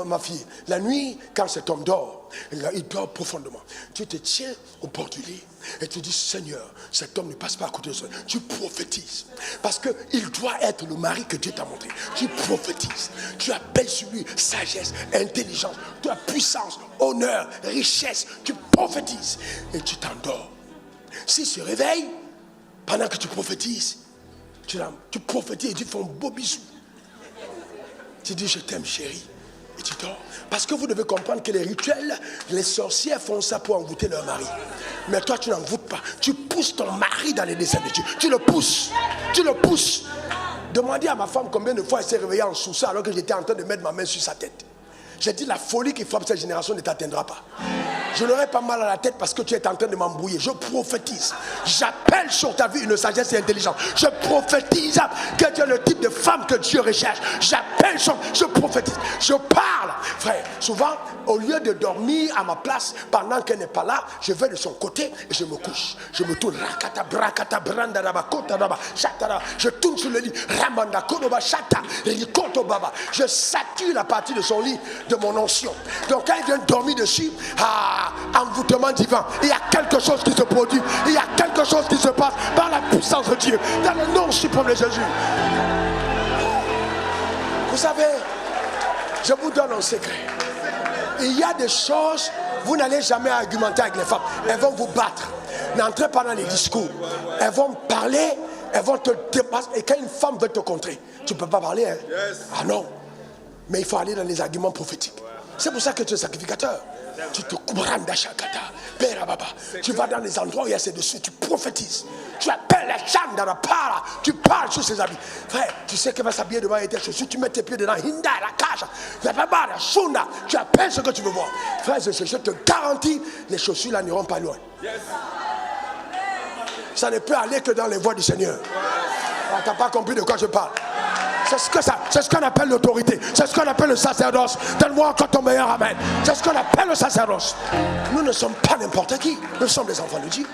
ma fille, la nuit, quand cet homme dort, il dort profondément. Tu te tiens au bord du lit et tu dis, Seigneur, cet homme ne passe pas à côté de ça. Tu prophétises. Parce qu'il doit être le mari que Dieu t'a montré. Tu prophétises. Tu appelles sur lui sagesse, intelligence, de la puissance, honneur, richesse. Tu prophétises et tu t'endors. S'il se réveille, pendant que tu prophétises, tu prophétises et tu fais un beau bisou. Tu dis, je t'aime chérie. Et tu dors. Parce que vous devez comprendre que les rituels, les sorcières font ça pour envoûter leur mari. Mais toi, tu n'envoûtes pas. Tu pousses ton mari dans les desseins de Dieu. Tu le pousses. Tu le pousses. Demandez à ma femme combien de fois elle s'est réveillée en sous-sol alors que j'étais en train de mettre ma main sur sa tête. J'ai dit, la folie qui frappe cette génération ne t'atteindra pas. Je n'aurai pas mal à la tête parce que tu es en train de m'embrouiller. Je prophétise. J'appelle sur ta vie une sagesse et intelligence. Je prophétise que tu es le type de femme que Dieu recherche. J'appelle sur... Je prophétise. Je parle. Frère, souvent, au lieu de dormir à ma place pendant qu'elle n'est pas là, je vais de son côté et je me couche. Je me tourne. Je tourne sur le lit. Je sature la partie de son lit de mon onction. Donc quand il vient dormir dessus, envoûtement divin. Il y a quelque chose qui se produit. Il y a quelque chose qui se passe par la puissance de Dieu. Dans le nom suprême de Jésus. Vous savez, je vous donne un secret. Il y a des choses, vous n'allez jamais argumenter avec les femmes. Elles vont vous battre. N'entrez pas dans les discours. Elles vont parler, elles vont te dépasser. Et quand une femme veut te contrer, tu ne peux pas parler. Hein? Ah non. Mais il faut aller dans les arguments prophétiques. C'est pour ça que tu es sacrificateur. Tu te couvres d'achakata. Tu vas dans les endroits où il y a ces dessus. Tu prophétises. Tu appelles la chambre dans la para. Tu parles sur ses habits. Frère, tu sais qu'elle va s'habiller devant tes chaussures. Tu mets tes pieds dedans. Hinda, la cache. La shunda. Tu appelles ce que tu veux voir. Frère, je te garantis, les chaussures là n'iront pas loin. Ça ne peut aller que dans les voies du Seigneur. Ah, tu n'as pas compris de quoi je parle. C'est ce qu'on appelle l'autorité. C'est ce qu'on appelle le sacerdoce. Donne-moi encore ton meilleur amen. C'est ce qu'on appelle le sacerdoce. Nous ne sommes pas n'importe qui. Nous sommes des enfants de Dieu.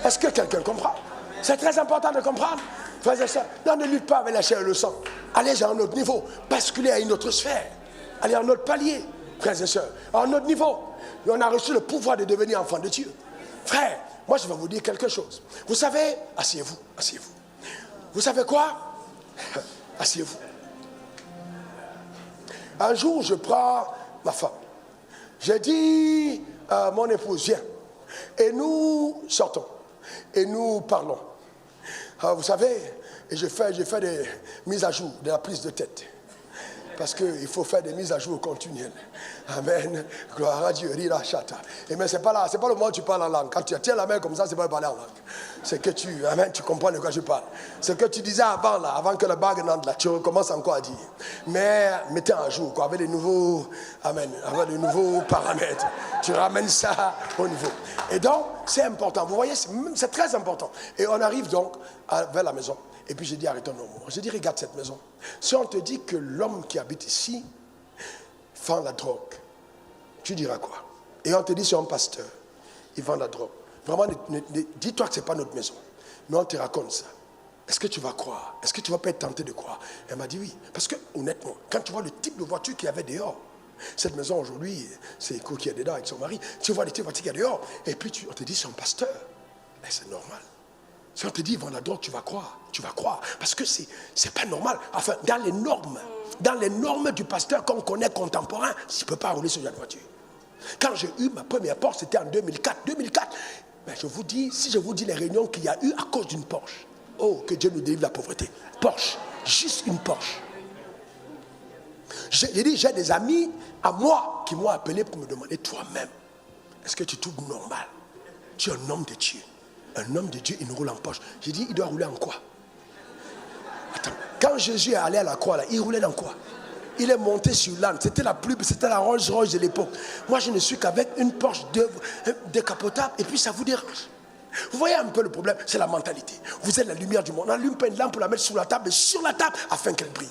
Est-ce que quelqu'un comprend? C'est très important de comprendre. Frères et sœurs, non, ne lutte pas avec la chair et le sang. Allez à un autre niveau. Basculez à une autre sphère. Allez à un autre palier. Frères et sœurs, à un autre niveau. Et on a reçu le pouvoir de devenir enfant de Dieu. Frère, moi je vais vous dire quelque chose. Vous savez, asseyez-vous, asseyez-vous. Vous savez quoi? Asseyez-vous. Un jour, je prends ma femme. J'ai dit à mon épouse, viens. Et nous sortons. Et nous parlons. Alors, vous savez, et je fais des mises à jour de la prise de tête. Parce qu'il faut faire des mises à jour continuelles. Amen. Gloire à Dieu. Rira chata. Et mais c'est pas le moment où tu parles en langue. Quand tu tiens la main comme ça, c'est pas parler en langue. C'est que amen, tu comprends de quoi je parle. Ce que tu disais avant là, avant que la bague n'entre là, tu recommences encore à dire. Mais mettez à jour, quoi, avec des nouveaux, amen, avec des nouveaux paramètres. Tu ramènes ça au niveau. Et donc, c'est important. Vous voyez, c'est très important. Et on arrive donc vers la maison. Et puis j'ai dit, arrêtons nos mots. J'ai dit, regarde cette maison. Si on te dit que l'homme qui habite ici vend la drogue, tu diras quoi? Et on te dit, c'est un pasteur, il vend la drogue. Vraiment, dis-toi que ce n'est pas notre maison. Mais on te raconte ça. Est-ce que tu vas croire? Est-ce que tu ne vas pas être tenté de croire? Elle m'a dit oui. Parce que, honnêtement, quand tu vois le type de voiture qu'il y avait dehors, cette maison aujourd'hui, c'est Eko qui est dedans avec son mari, tu vois le type de voiture qu'il y a dehors, et puis on te dit, c'est un pasteur. Et c'est normal. Si on te dit, vend la drogue, tu vas croire. Tu vas croire. Parce que c'est pas normal. Enfin, dans les normes du pasteur qu'on connaît contemporain, tu ne peux pas rouler sur une voiture. Quand j'ai eu ma première Porsche, c'était en 2004. Mais je vous dis, si je vous dis les réunions qu'il y a eu à cause d'une Porsche, oh, que Dieu nous délivre de la pauvreté. Porsche, juste une Porsche. J'ai dit, j'ai des amis à moi qui m'ont appelé pour me demander, toi-même, est-ce que tu trouves normal? Tu es un homme de Dieu. Un homme de Dieu, il nous roule en Porsche. J'ai dit, il doit rouler en quoi? Attends, quand Jésus est allé à la croix, là, il roulait dans quoi? Il est monté sur l'âne. C'était la Rolls-Royce de l'époque. Moi, je ne suis qu'avec une Porsche décapotable et puis ça vous dérange. Vous voyez un peu le problème, c'est la mentalité. Vous êtes la lumière du monde. On n'allume pas une lampe pour la mettre sur la table, mais sur la table afin qu'elle brille.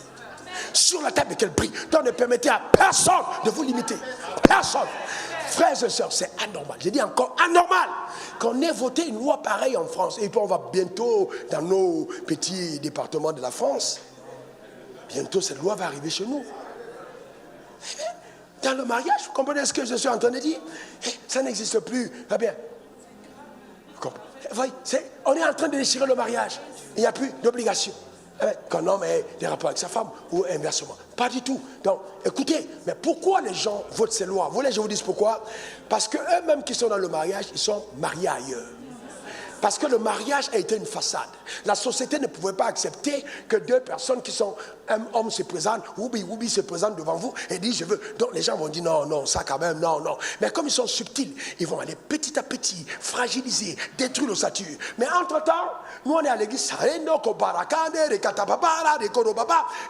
sur la table et qu'elle brille. Donc ne permettez à personne de vous limiter. Personne. Frères et sœurs, c'est anormal. J'ai dit encore anormal qu'on ait voté une loi pareille en France. Et puis on va bientôt dans nos petits départements de la France. Bientôt cette loi va arriver chez nous. Dans le mariage, vous comprenez ce que je suis en train de dire? Ça n'existe plus. Eh bien, voyez, on est en train de déchirer le mariage. Il n'y a plus d'obligation qu'un homme ait des rapports avec sa femme ou inversement. Pas du tout. Donc, écoutez, mais pourquoi les gens votent ces lois? Vous voulez que je vous dise pourquoi? Parce qu'eux-mêmes qui sont dans le mariage, ils sont mariés ailleurs. Parce que le mariage a été une façade. La société ne pouvait pas accepter que deux personnes qui sont un homme se présentent, Woubi se présente devant vous et dit je veux. Donc les gens vont dire non, ça quand même, non. Mais comme ils sont subtils, ils vont aller petit à petit fragiliser, détruire l'ossature. Mais entre-temps, nous on est à l'église,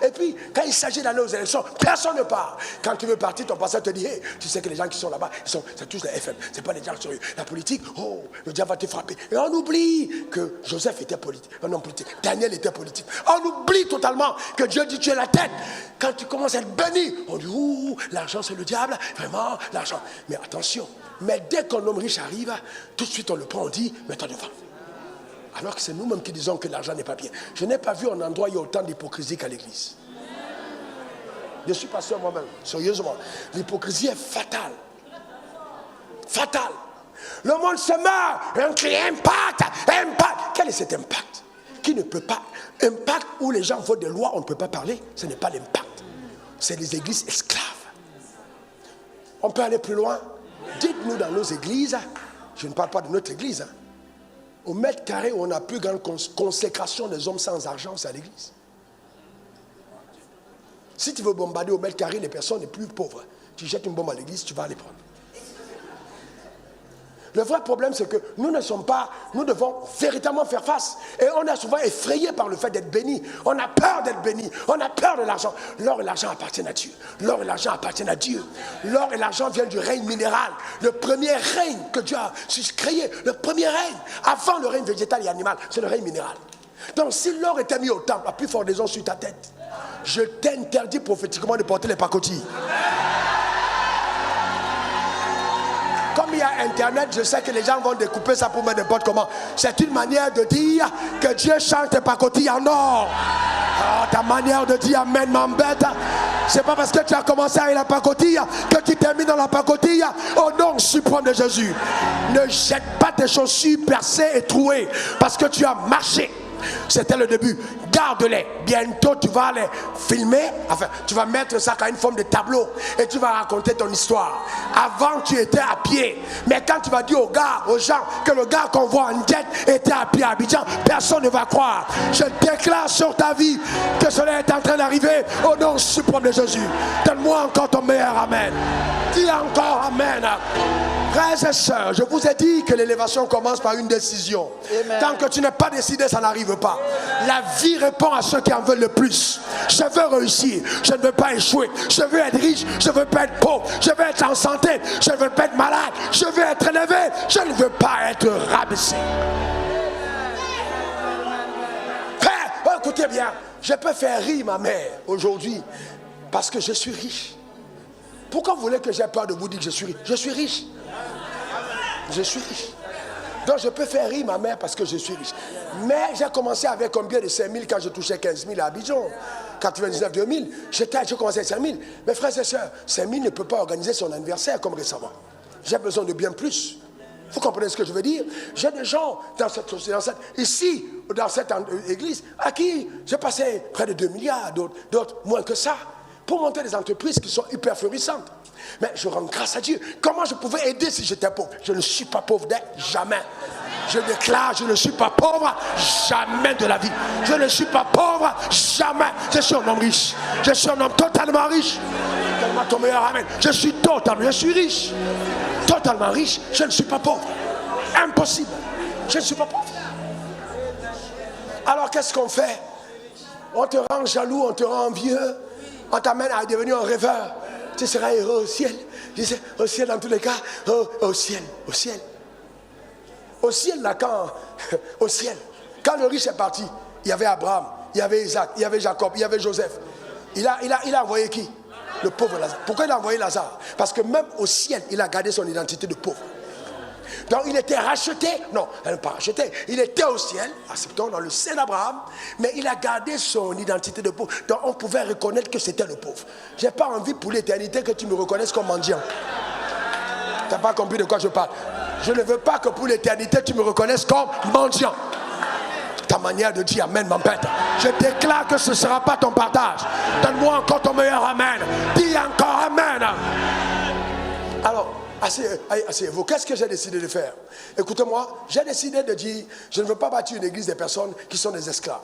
et puis quand il s'agit d'aller aux élections, personne ne part. Quand tu veux partir, ton pasteur te dit hey, tu sais que les gens qui sont là-bas, c'est tous les FM, c'est pas les gens sérieux. La politique, oh, le diable va te frapper. Et on oublie que Joseph était politique, un homme politique, Daniel était politique. On oublie totalement que Dieu dit tu es la tête. Quand tu commences à être béni, on dit ouh, l'argent c'est le diable, vraiment, l'argent. Mais attention, mais dès qu'un homme riche arrive, tout de suite on le prend, on dit mets-toi devant. Alors que c'est nous-mêmes qui disons que l'argent n'est pas bien. Je n'ai pas vu un endroit où il y a autant d'hypocrisie qu'à l'église. Je suis pasteur moi-même, sérieusement. L'hypocrisie est fatale. Fatale. Le monde se meurt. On crie impact. Quel est cet impact? Qui ne peut pas. Impact où les gens votent des lois, on ne peut pas parler. Ce n'est pas l'impact. C'est les églises esclaves. On peut aller plus loin. Dites-nous dans nos églises, je ne parle pas de notre église, au mètre carré où on a plus grande consécration des hommes sans argent, c'est à l'église. Si tu veux bombarder au mètre carré les personnes les plus pauvres, tu jettes une bombe à l'église, tu vas les prendre. Le vrai problème, c'est que nous devons véritablement faire face. Et on est souvent effrayé par le fait d'être béni. On a peur d'être béni. On a peur de l'argent. L'or et l'argent appartiennent à Dieu. L'or et l'argent appartiennent à Dieu. L'or et l'argent viennent du règne minéral. Le premier règne que Dieu a créé. Le premier règne. Avant le règne végétal et animal, c'est le règne minéral. Donc si l'or était mis au temple, la plus forte raison sur ta tête, je t'interdis prophétiquement de porter les pacotilles. Comme il y a Internet, je sais que les gens vont découper ça pour mettre n'importe comment. C'est une manière de dire que Dieu change tes pacotilles en or. Oh, ta manière de dire Amen m'embête. C'est pas parce que tu as commencé avec la pacotille que tu termines dans la pacotille. Au nom suprême de Jésus. Ne jette pas tes chaussures percées et trouées parce que tu as marché. C'était le début. Garde-les. Bientôt tu vas les filmer. Enfin, tu vas mettre ça comme une forme de tableau et tu vas raconter ton histoire. Avant tu étais à pied. Mais quand tu vas dire aux gens que le gars qu'on voit en jet était à pied à Abidjan, personne ne va croire. Je déclare sur ta vie que cela est en train d'arriver au nom suprême de Jésus. Donne-moi encore ton meilleur amen. Dis encore amen. Frères et sœurs, je vous ai dit que l'élévation commence par une décision. Amen. Tant que tu n'es pas décidé, ça n'arrive pas. La vie répond à ceux qui en veulent le plus. Je veux réussir, je ne veux pas échouer. Je veux être riche, je ne veux pas être pauvre. Je veux être en santé, je ne veux pas être malade. Je veux être élevé, je ne veux pas être rabaissé. Frère, écoutez bien, je peux faire rire ma mère aujourd'hui parce que je suis riche. Pourquoi vous voulez que j'ai peur de vous dire que je suis riche? Je suis riche. Je suis riche. Donc je peux faire rire ma mère parce que je suis riche. Mais j'ai commencé avec combien de 5 000 quand je touchais 15 000 à Abidjan. 99, 2000. J'ai commencé avec 5 000. Mes frères et sœurs, 5 000 ne peut pas organiser son anniversaire comme récemment. J'ai besoin de bien plus. Vous comprenez ce que je veux dire? J'ai des gens dans cette église à qui j'ai passé près de 2 milliards, d'autres moins que ça, pour monter des entreprises qui sont hyper florissantes. Mais je rends grâce à Dieu. Comment je pouvais aider si j'étais pauvre? Je ne suis pas pauvre jamais. Je déclare, je ne suis pas pauvre jamais de la vie. Je ne suis pas pauvre jamais. Je suis un homme riche. Je suis un homme totalement riche. Donne-moi ton meilleur amen. Je suis riche. Totalement riche. Je ne suis pas pauvre. Impossible. Je ne suis pas pauvre. Alors qu'est-ce qu'on fait? On te rend jaloux, on te rend envieux. On t'amène à devenir un rêveur. Tu seras heureux au ciel. Je sais, au ciel dans tous les cas. Au ciel. Au ciel, là, au ciel. Quand le riche est parti, il y avait Abraham, il y avait Isaac, il y avait Jacob, il y avait Joseph. Il a envoyé qui? Le pauvre Lazare. Pourquoi il a envoyé Lazare? Parce que même au ciel, il a gardé son identité de pauvre. Donc il était racheté, non, elle n'est pas racheté, il était au ciel, acceptons dans le sein d'Abraham, mais il a gardé son identité de pauvre. Donc on pouvait reconnaître que c'était le pauvre. Je n'ai pas envie pour l'éternité que tu me reconnaisses comme mendiant. Tu n'as pas compris de quoi je parle. Je ne veux pas que pour l'éternité tu me reconnaisses comme mendiant. Ta manière de dire amen m'embête. Je déclare que ce ne sera pas ton partage. Donne-moi encore ton meilleur amen. Dis encore amen. Alors, asseyez-vous. Qu'est-ce que j'ai décidé de faire? Écoutez-moi, j'ai décidé de dire, je ne veux pas bâtir une église des personnes qui sont des esclaves.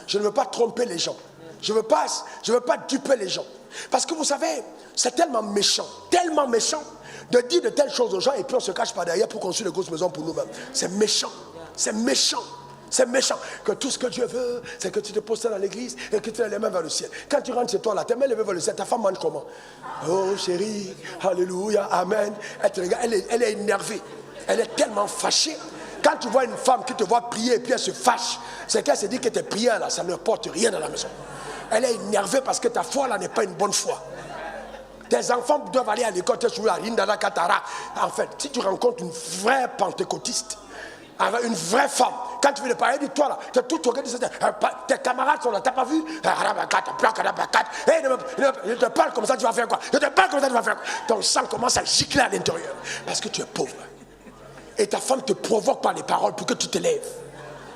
Je ne veux pas tromper les gens. Je ne veux pas duper les gens. Parce que vous savez, c'est tellement méchant de dire de telles choses aux gens et puis on se cache par derrière pour construire de grosses maisons pour nous-mêmes. C'est méchant. C'est méchant. C'est méchant que tout ce que Dieu veut, c'est que tu te poses dans l'église et que tu as les mains vers le ciel. Quand tu rentres chez toi, là, tes mains levées vers le ciel, ta femme mange comment? Oh chérie, alléluia, amen. Elle te regarde, elle est énervée. Elle est tellement fâchée. Quand tu vois une femme qui te voit prier et puis elle se fâche, c'est qu'elle se dit que tes prières là, ça ne porte rien dans la maison. Elle est énervée parce que ta foi là n'est pas une bonne foi. Tes enfants doivent aller à l'école, tu es sur la Rindala Katara. En fait, si tu rencontres une vraie pentecôtiste, une vraie femme, quand tu veux le parler de toi là, tu as tout regardé, tes camarades sont là, tu n'as pas vu? Je te parle comme ça, tu vas faire quoi? Je te parle comme ça, tu vas faire quoi? Ton sang commence à gicler à l'intérieur parce que tu es pauvre. Et ta femme te provoque par les paroles pour que tu te lèves.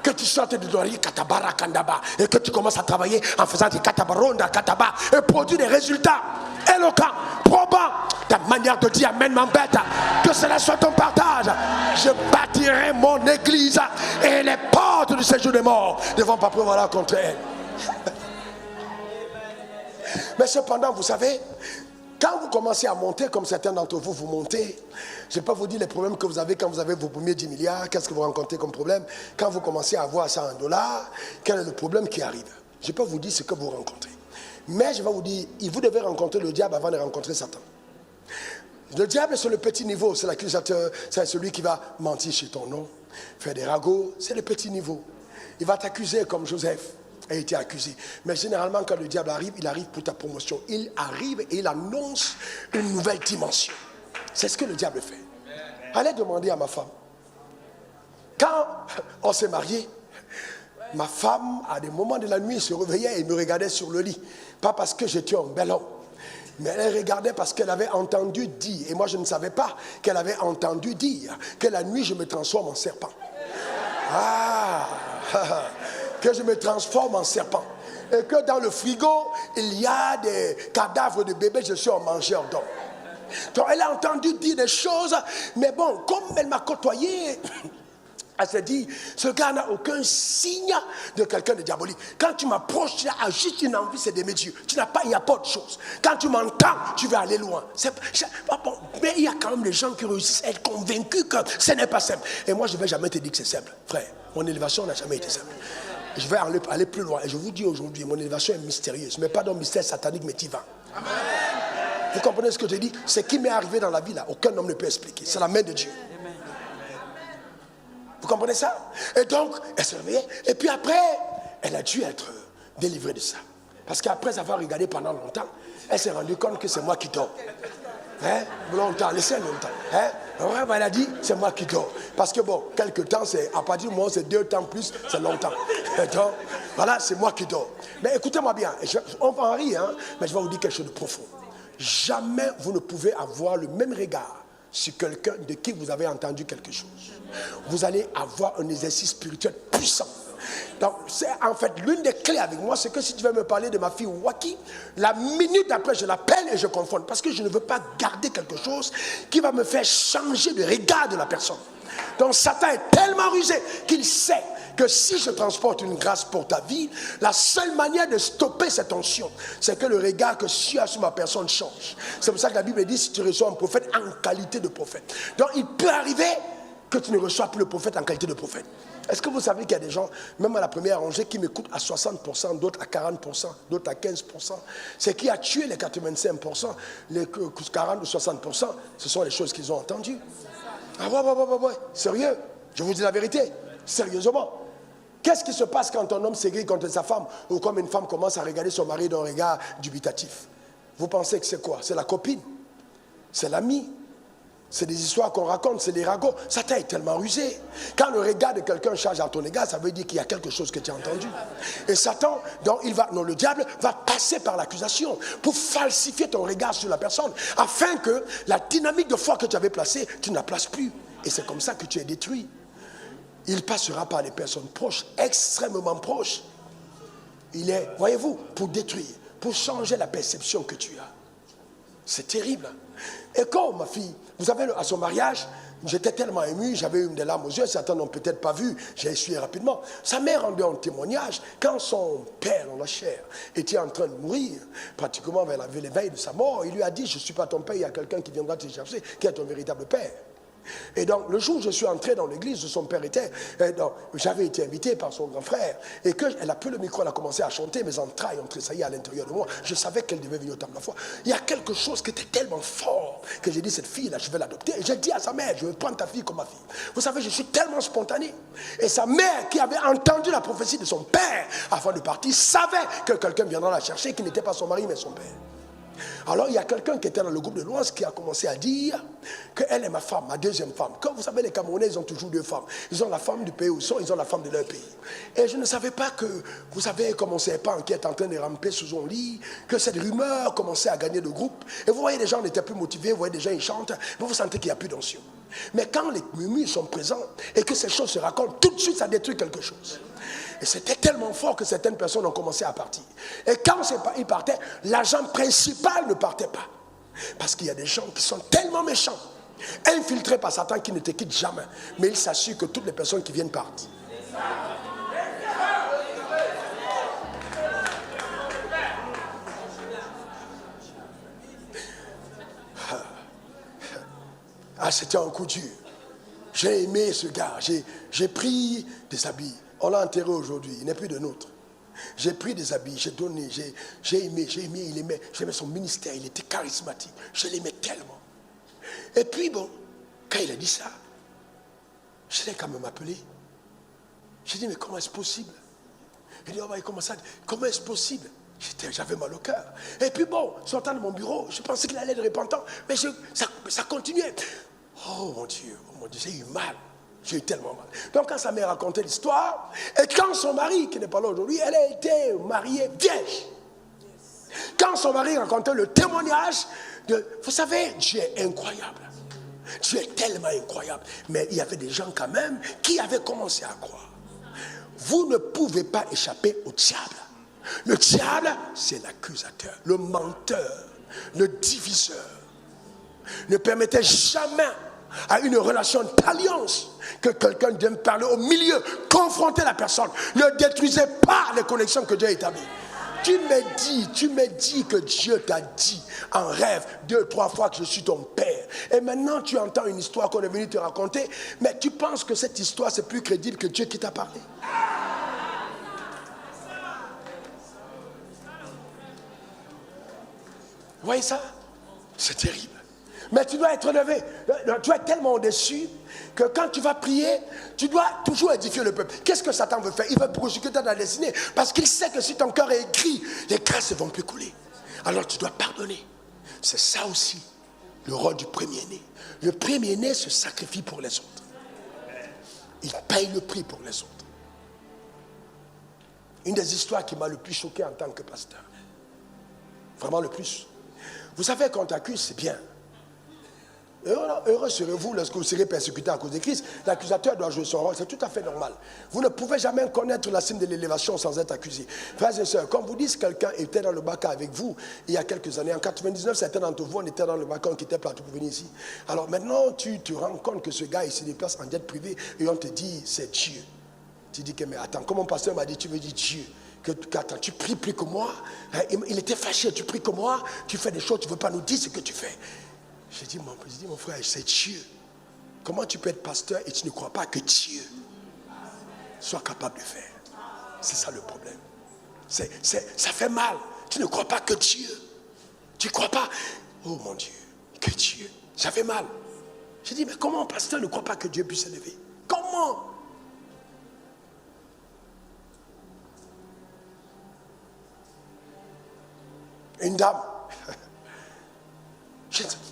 Que tu sortes de l'ori katabara kandaba et que tu commences à travailler en faisant des katabaronda kataba et produire des résultats éloquents, probants. Ta manière de dire amen m'embête. Que cela soit ton partage. Je bâtirai mon église et les portes du séjour des morts ne vont pas pouvoir contre elle. Mais cependant, vous savez, quand vous commencez à monter, comme certains d'entre vous, vous montez, je ne vais pas vous dire les problèmes que vous avez quand vous avez vos premiers 10 milliards, qu'est-ce que vous rencontrez comme problème. Quand vous commencez à avoir ça en dollars, quel est le problème qui arrive? Je ne vais pas vous dire ce que vous rencontrez. Mais je vais vous dire, vous devez rencontrer le diable avant de rencontrer Satan. Le diable, c'est le petit niveau, c'est l'accusateur, c'est celui qui va mentir chez ton nom, faire des ragots, c'est le petit niveau. Il va t'accuser comme Joseph a été accusé. Mais généralement, quand le diable arrive, il arrive pour ta promotion. Il arrive et il annonce une nouvelle dimension. C'est ce que le diable fait. Allez demander à ma femme. Quand on s'est mariés, ma femme, à des moments de la nuit, se réveillait et me regardait sur le lit. Pas parce que j'étais un bel homme, mais elle regardait parce qu'elle avait entendu dire, et moi je ne savais pas qu'elle avait entendu dire que la nuit je me transforme en serpent. Que je me transforme en serpent. Et que dans le frigo, il y a des cadavres de bébés, je suis un mangeur d'hommes. Donc elle a entendu dire des choses, mais bon, comme elle m'a côtoyé, elle s'est dit, ce gars n'a aucun signe de quelqu'un de diabolique. Quand tu m'approches, tu as juste une envie, c'est d'aimer Dieu. Tu n'as pas, il n'y a pas de chose. Quand tu m'entends, tu vas aller loin. Mais il y a quand même des gens qui réussissent à être convaincus que ce n'est pas simple. Et moi, je ne vais jamais te dire que c'est simple. Frère, mon élévation n'a jamais été simple. Je vais aller plus loin. Et je vous dis aujourd'hui, mon élévation est mystérieuse. Mais pas d'un mystère satanique, mais divin. Amen. Vous comprenez ce que je dis? Ce qui m'est arrivé dans la vie, là, aucun homme ne peut expliquer. C'est la main de Dieu. Vous comprenez ça? Et donc, elle s'est réveillée. Et puis après, elle a dû être délivrée de ça. Parce qu'après avoir regardé pendant longtemps, elle s'est rendue compte que c'est moi qui dors. Longtemps, laissez longtemps. Elle a dit, c'est moi qui dors. Parce que bon, quelque temps, à partir du moment où c'est 2 temps plus, c'est longtemps. Et donc, voilà, c'est moi qui dors. Mais écoutez-moi bien, on va en rire, mais je vais vous dire quelque chose de profond. Jamais vous ne pouvez avoir le même regard sur quelqu'un de qui vous avez entendu quelque chose. Vous allez avoir un exercice spirituel puissant. Donc, c'est en fait l'une des clés avec moi, c'est que si tu veux me parler de ma fille Waki, la minute après, je l'appelle et je confonds. Parce que je ne veux pas garder quelque chose qui va me faire changer de regard de la personne. Donc, Satan est tellement rusé qu'il sait que si je transporte une grâce pour ta vie, la seule manière de stopper cette onction, c'est que le regard que tu as sur ma personne change. C'est pour ça que la Bible dit, si tu reçois un prophète en qualité de prophète. Donc, il peut arriver que tu ne reçois plus le prophète en qualité de prophète. Est-ce que vous savez qu'il y a des gens, même à la première rangée, qui m'écoutent à 60%, d'autres à 40%, d'autres à 15%. C'est qui a tué les 85%, les 40 ou 60%, ce sont les choses qu'ils ont entendues. Ah ouais, sérieux, je vous dis la vérité, sérieusement. Qu'est-ce qui se passe quand un homme s'aigrit contre sa femme ou comme une femme commence à regarder son mari d'un regard dubitatif? Vous pensez que c'est quoi? C'est la copine? C'est l'ami? C'est des histoires qu'on raconte, c'est des ragots. Satan est tellement rusé. Quand le regard de quelqu'un change à ton égard, ça veut dire qu'il y a quelque chose que tu as entendu. Et Satan, donc le diable va passer par l'accusation pour falsifier ton regard sur la personne, afin que la dynamique de foi que tu avais placée, tu ne la places plus. Et c'est comme ça que tu es détruit. Il passera par les personnes proches, extrêmement proches. Il est, voyez-vous, pour détruire, pour changer la perception que tu as. C'est terrible. Et quand ma fille, vous savez, à son mariage, j'étais tellement ému, j'avais eu des larmes aux yeux, certains n'ont peut-être pas vu, j'ai essuyé rapidement. Sa mère rendait un témoignage quand son père, dans la chair, était en train de mourir, pratiquement vers l'éveil de sa mort. Il lui a dit, je ne suis pas ton père, il y a quelqu'un qui viendra te chercher, qui est ton véritable père. Et donc, le jour où je suis entré dans l'église où son père était, j'avais été invité par son grand frère, et qu'elle a pris le micro, elle a commencé à chanter, mes entrailles ont tressailli à l'intérieur de moi. Je savais qu'elle devait venir au temple de la foi. Il y a quelque chose qui était tellement fort que j'ai dit, cette fille-là, je vais l'adopter. Et j'ai dit à sa mère, je vais prendre ta fille comme ma fille. Vous savez, je suis tellement spontané. Et sa mère, qui avait entendu la prophétie de son père avant de partir, savait que quelqu'un viendra la chercher, qui n'était pas son mari, mais son père. Alors il y a quelqu'un qui était dans le groupe de louange qui a commencé à dire qu'elle est ma femme, ma deuxième femme. Comme vous savez, les Camerounais, ils ont toujours deux femmes. Ils ont la femme du pays où ils sont, ils ont la femme de leur pays. Et je ne savais pas que, vous savez, comme on ne savait pas qui est en train de ramper sous son lit, que cette rumeur commençait à gagner le groupe. Et vous voyez, les gens n'étaient plus motivés, vous voyez, des gens ils chantent, mais vous sentez qu'il n'y a plus d'onction. Mais quand les murmures sont présents et que ces choses se racontent, tout de suite ça détruit quelque chose. Et c'était tellement fort que certaines personnes ont commencé à partir. Et quand ils partaient, l'agent principal ne partait pas. Parce qu'il y a des gens qui sont tellement méchants, infiltrés par Satan, qui ne te quittent jamais. Mais il s'assure que toutes les personnes qui viennent partent. Ah, c'était un coup dur. J'ai aimé ce gars. J'ai pris des habits. On l'a enterré aujourd'hui, il n'est plus de nôtre. J'ai pris des habits, j'ai donné, j'ai aimé, j'aimais son ministère, il était charismatique, je l'aimais tellement. Et puis bon, quand il a dit ça, je l'ai quand même appelé. J'ai dit, mais comment est-ce possible? Il dit, oh, comment est-ce possible? J'avais mal au cœur. Et puis bon, sortant de mon bureau, je pensais qu'il allait être repentant, mais ça continuait. Oh mon Dieu, j'ai eu mal. J'ai eu tellement mal. Donc quand sa mère racontait l'histoire, et quand son mari, qui n'est pas là aujourd'hui, elle a été mariée vierge. Quand son mari racontait le témoignage, vous savez, Dieu est incroyable. Dieu est tellement incroyable. Mais il y avait des gens quand même qui avaient commencé à croire. Vous ne pouvez pas échapper au diable. Le diable, c'est l'accusateur, le menteur, le diviseur. Ne permettez jamais à une relation d'alliance que quelqu'un vienne parler au milieu, confronter la personne. Ne détruisez pas les connexions que Dieu a établies. Tu me dis que Dieu t'a dit en rêve 2, 3 fois que je suis ton père. Et maintenant tu entends une histoire qu'on est venu te raconter, mais tu penses que cette histoire c'est plus crédible que Dieu qui t'a parlé. Vous voyez ça? C'est terrible. Mais tu dois être relevé. Tu es tellement au-dessus que quand tu vas prier, tu dois toujours édifier le peuple. Qu'est-ce que Satan veut faire? Il veut projeter dans la destinée. Parce qu'il sait que si ton cœur est écrit, les grâces ne vont plus couler. Alors tu dois pardonner. C'est ça aussi, le rôle du premier-né. Le premier-né se sacrifie pour les autres. Il paye le prix pour les autres. Une des histoires qui m'a le plus choqué en tant que pasteur. Vraiment le plus. Vous savez, quand on t'accuse, c'est bien. Heureux serez-vous lorsque vous serez persécuté à cause de Christ. L'accusateur doit jouer son rôle, c'est tout à fait normal. Vous ne pouvez jamais connaître la cime de l'élévation sans être accusé. Frères et sœurs, quand vous dites que quelqu'un était dans le bac avec vous il y a quelques années, en 99, certains d'entre vous, on était dans le bac, on quittait Plateau pour venir ici. Alors maintenant, tu te rends compte que ce gars, il se déplace en jet privé et on te dit, c'est Dieu. Tu dis que, mais attends, comme mon pasteur m'a dit, tu veux dire Dieu. Attends, tu pries plus que moi. Il était fâché, tu pries que moi, tu fais des choses, tu ne veux pas nous dire ce que tu fais. J'ai dit, mon frère, c'est Dieu. Comment tu peux être pasteur et tu ne crois pas que Dieu soit capable de faire? C'est ça le problème. Ça fait mal. Tu ne crois pas que Dieu. Tu ne crois pas. Oh mon Dieu, que Dieu. Ça fait mal. J'ai dit, mais comment un pasteur ne croit pas que Dieu puisse s'élever? Comment? Une dame.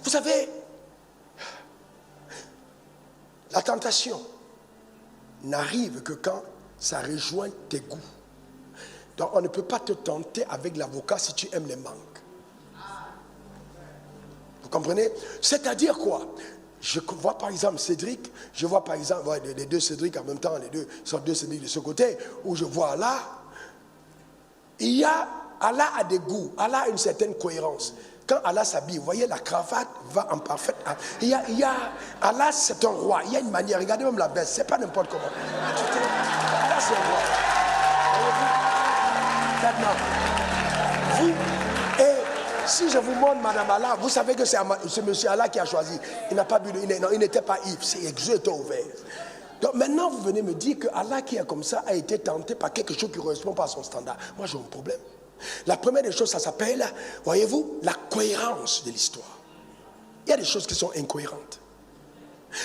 Vous savez, la tentation n'arrive que quand ça rejoint tes goûts. Donc on ne peut pas te tenter avec l'avocat si tu aimes les mangues. Vous comprenez? C'est-à-dire quoi? Je vois par exemple Cédric, je vois par exemple les deux Cédric en même temps, les deux sont deux Cédric de ce côté, où je vois Allah. Allah a des goûts, Allah a une certaine cohérence. Quand Allah s'habille, vous voyez, la cravate va en parfaite. Allah, c'est un roi. Il y a une manière, regardez même la veste, c'est pas n'importe comment. Allah, c'est un roi. Maintenant, vous, et si je vous montre Madame Allah, vous savez que c'est monsieur Allah qui a choisi. Il n'a pas bu, il n'était pas ivre, ses yeux étaient ouverts. Donc maintenant, vous venez me dire que Allah qui est comme ça a été tenté par quelque chose qui ne correspond pas à son standard. Moi, j'ai un problème. La première des choses, ça s'appelle, voyez-vous, la cohérence de l'histoire. Il y a des choses qui sont incohérentes.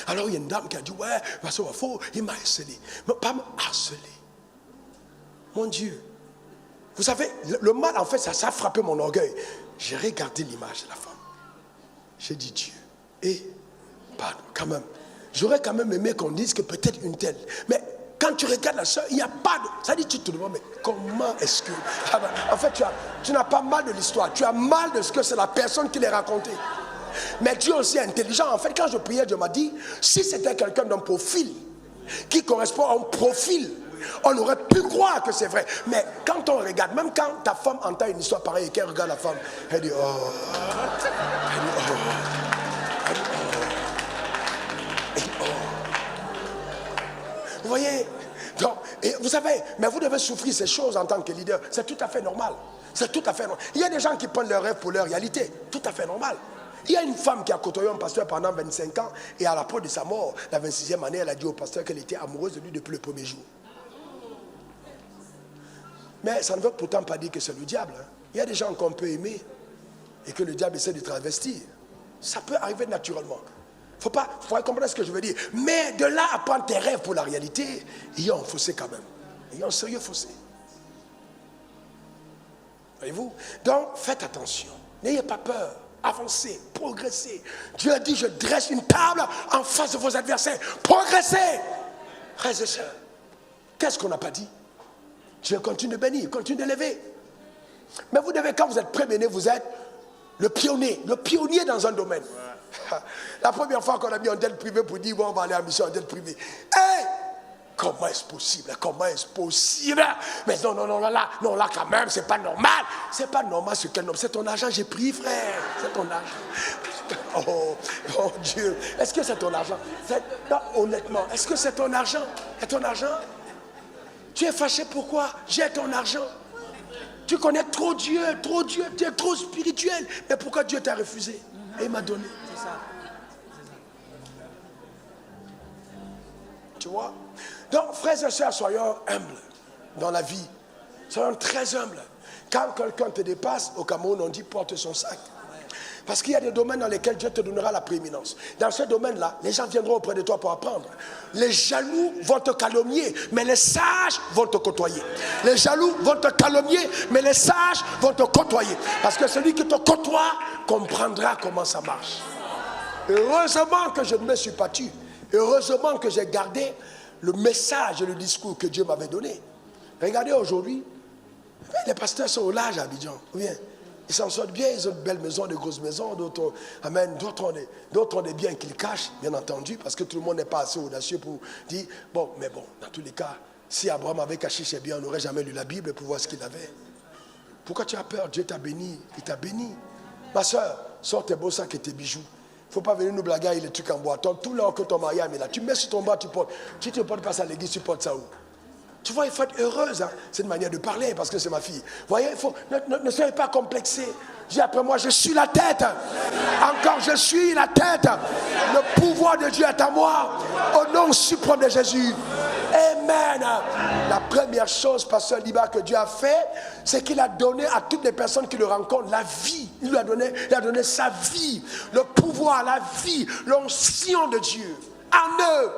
Alors, il y a une dame qui a dit, ouais, parce qu'il faut, il m'a harcelé. Mais pas me harceler. Mon Dieu. Vous savez, le mal, en fait, ça a frappé mon orgueil. J'ai regardé l'image de la femme. J'ai dit, Dieu, et, pardon, quand même. J'aurais quand même aimé qu'on dise que peut-être une telle. Mais quand tu regardes la soeur, il n'y a pas de... Ça dit, tu te demandes, mais comment est-ce que... En fait, tu n'as pas mal de l'histoire. Tu as mal de ce que c'est la personne qui l'a raconté. Mais Dieu aussi est intelligent. En fait, quand je priais, Dieu m'a dit, si c'était quelqu'un d'un profil qui correspond à un profil, on aurait pu croire que c'est vrai. Mais quand on regarde, même quand ta femme entend une histoire pareille et qu'elle regarde la femme, elle dit, oh... Elle dit, oh... Vous voyez? Donc, et vous savez, mais vous devez souffrir ces choses en tant que leader. C'est tout à fait normal. C'est tout à fait normal. Il y a des gens qui prennent leurs rêves pour leur réalité. Tout à fait normal. Il y a une femme qui a côtoyé un pasteur pendant 25 ans et à l'approche de sa mort, la 26e année, elle a dit au pasteur qu'elle était amoureuse de lui depuis le premier jour. Mais ça ne veut pourtant pas dire que c'est le diable. Hein. Il y a des gens qu'on peut aimer et que le diable essaie de travestir. Ça peut arriver naturellement. Il faut comprendre ce que je veux dire. Mais de là à prendre tes rêves pour la réalité, il y a un fossé quand même. Il y a un sérieux fossé. Voyez-vous? Donc, faites attention. N'ayez pas peur. Avancez, progressez. Dieu a dit, je dresse une table en face de vos adversaires. Progressez. Frères et sœurs, qu'est-ce qu'on n'a pas dit? Dieu continue de bénir, continue de lever. Mais vous devez, quand vous êtes prémené, vous êtes le pionnier dans un domaine. La première fois qu'on a mis un tel privé pour dire, bon, on va aller en mission en tel privé. Hey! Comment est-ce possible? Comment est-ce possible? Mais non, là, quand même, c'est pas normal. C'est pas normal ce qu'elle nomme. C'est ton argent, j'ai pris, frère. C'est ton argent. Oh Dieu. Est-ce que c'est ton argent? Non, honnêtement, est-ce que c'est ton argent? C'est ton argent? Tu es fâché pourquoi? J'ai ton argent. Tu connais trop Dieu, tu es trop spirituel. Mais pourquoi Dieu t'a refusé? Et il m'a donné. C'est ça. Tu vois? Donc, frères et sœurs, soyons humbles dans la vie. Soyons très humbles. Quand quelqu'un te dépasse, au Cameroun, on dit porte son sac. Parce qu'il y a des domaines dans lesquels Dieu te donnera la prééminence. Dans ce domaine-là, les gens viendront auprès de toi pour apprendre. Les jaloux vont te calomnier, mais les sages vont te côtoyer. Les jaloux vont te calomnier, mais les sages vont te côtoyer. Parce que celui qui te côtoie comprendra comment ça marche. Heureusement que je ne me suis pas tué. Heureusement que j'ai gardé le message et le discours que Dieu m'avait donné. Regardez aujourd'hui, les pasteurs sont au large à Abidjan. Bien. Ils s'en sortent bien, ils ont de belles maisons, de grosses maisons, d'autres ont des biens qu'ils cachent, bien entendu, parce que tout le monde n'est pas assez audacieux pour dire, bon, mais bon, dans tous les cas, si Abraham avait caché ses biens, on n'aurait jamais lu la Bible pour voir ce qu'il avait. Pourquoi tu as peur? Dieu t'a béni, il t'a béni. Ma soeur, sors tes beaux sacs et tes bijoux. Il ne faut pas venir nous blaguer avec les trucs en bois. Tout l'or que ton mariage est là, tu mets sur ton bras, tu portes. Si tu ne portes pas ça à l'église, tu portes ça où? Tu vois, il faut être heureuse. Hein. C'est une manière de parler parce que c'est ma fille. Vous voyez, ne soyez pas complexés. Dis après moi, je suis la tête. Encore, je suis la tête. Le pouvoir de Dieu est à moi. Au nom suprême de Jésus. Amen. La première chose, pasteur Liba, que Dieu a fait, c'est qu'il a donné à toutes les personnes qui le rencontrent la vie. Il a donné sa vie, le pouvoir, la vie, l'onction de Dieu en eux.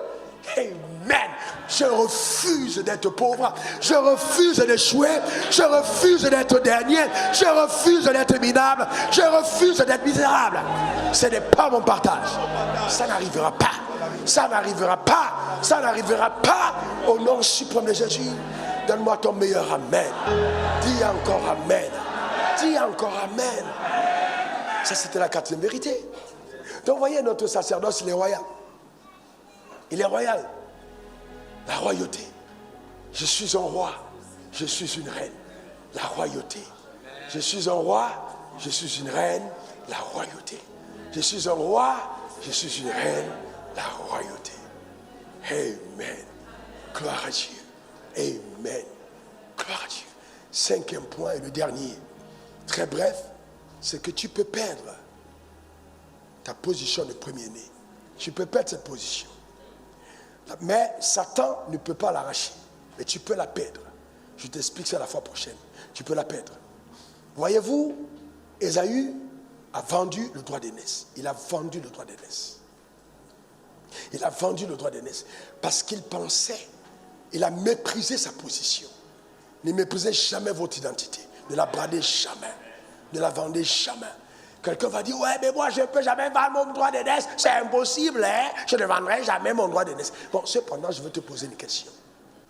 Amen. Amen. Je refuse d'être pauvre. Je refuse d'échouer. Je refuse d'être dernier. Je refuse d'être minable. Je refuse d'être misérable. Ce n'est pas mon partage. Ça n'arrivera pas. Ça n'arrivera pas. Ça n'arrivera pas. Au nom suprême de Jésus. Donne-moi ton meilleur amen. Dis encore amen. Dis encore amen. Ça, c'était la quatrième vérité. Donc, vous voyez, notre sacerdoce, il est royal. Il est royal. La royauté. Je suis un roi. Je suis une reine. La royauté. Je suis un roi. Je suis une reine. La royauté. Je suis un roi. Je suis une reine. La royauté. Amen. Gloire à Dieu. Amen. Gloire à Dieu. Cinquième point et le dernier. Très bref. C'est que tu peux perdre ta position de premier-né. Tu peux perdre cette position. Mais Satan ne peut pas l'arracher. Mais tu peux la perdre. Je t'explique ça la fois prochaine. Tu peux la perdre. Voyez-vous, Ésaü a vendu le droit d'aînesse. Il a vendu le droit d'aînesse. Il a vendu le droit d'aînesse. Parce qu'il pensait, il a méprisé sa position. Ne méprisez jamais votre identité. Ne la bradez jamais. Ne la vendez jamais. Quelqu'un va dire, ouais, mais moi, je ne peux jamais vendre mon droit d'aînesse. C'est impossible, hein? Je ne vendrai jamais mon droit d'aînesse. Bon, cependant, je vais te poser une question.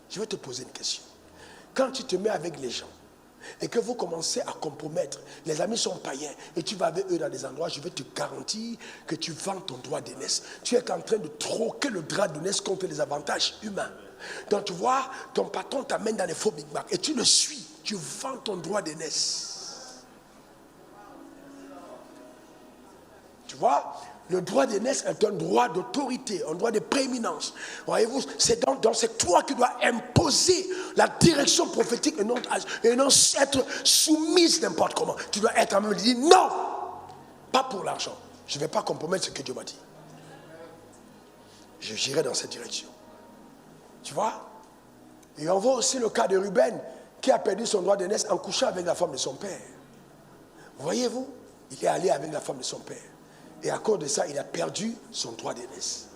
Je vais te poser une question. Quand tu te mets avec les gens et que vous commencez à compromettre, les amis sont païens et tu vas avec eux dans des endroits, je vais te garantir que tu vends ton droit d'aînesse. Tu es en train de troquer le droit d'aînesse contre les avantages humains. Donc, tu vois, ton patron t'amène dans les faux Big Mac et tu le suis. Tu vends ton droit d'aînesse. Tu vois, le droit d'aînesse est un droit d'autorité, un droit de prééminence. Voyez-vous, c'est toi qui dois imposer la direction prophétique et non être soumise n'importe comment. Tu dois être en même dire non, pas pour l'argent. Je ne vais pas compromettre ce que Dieu m'a dit. Je j'irai dans cette direction. Tu vois? Et on voit aussi le cas de Ruben qui a perdu son droit d'aînesse en couchant avec la femme de son père. Voyez-vous, il est allé avec la femme de son père. Et à cause de ça, il a perdu son droit d'aînesse.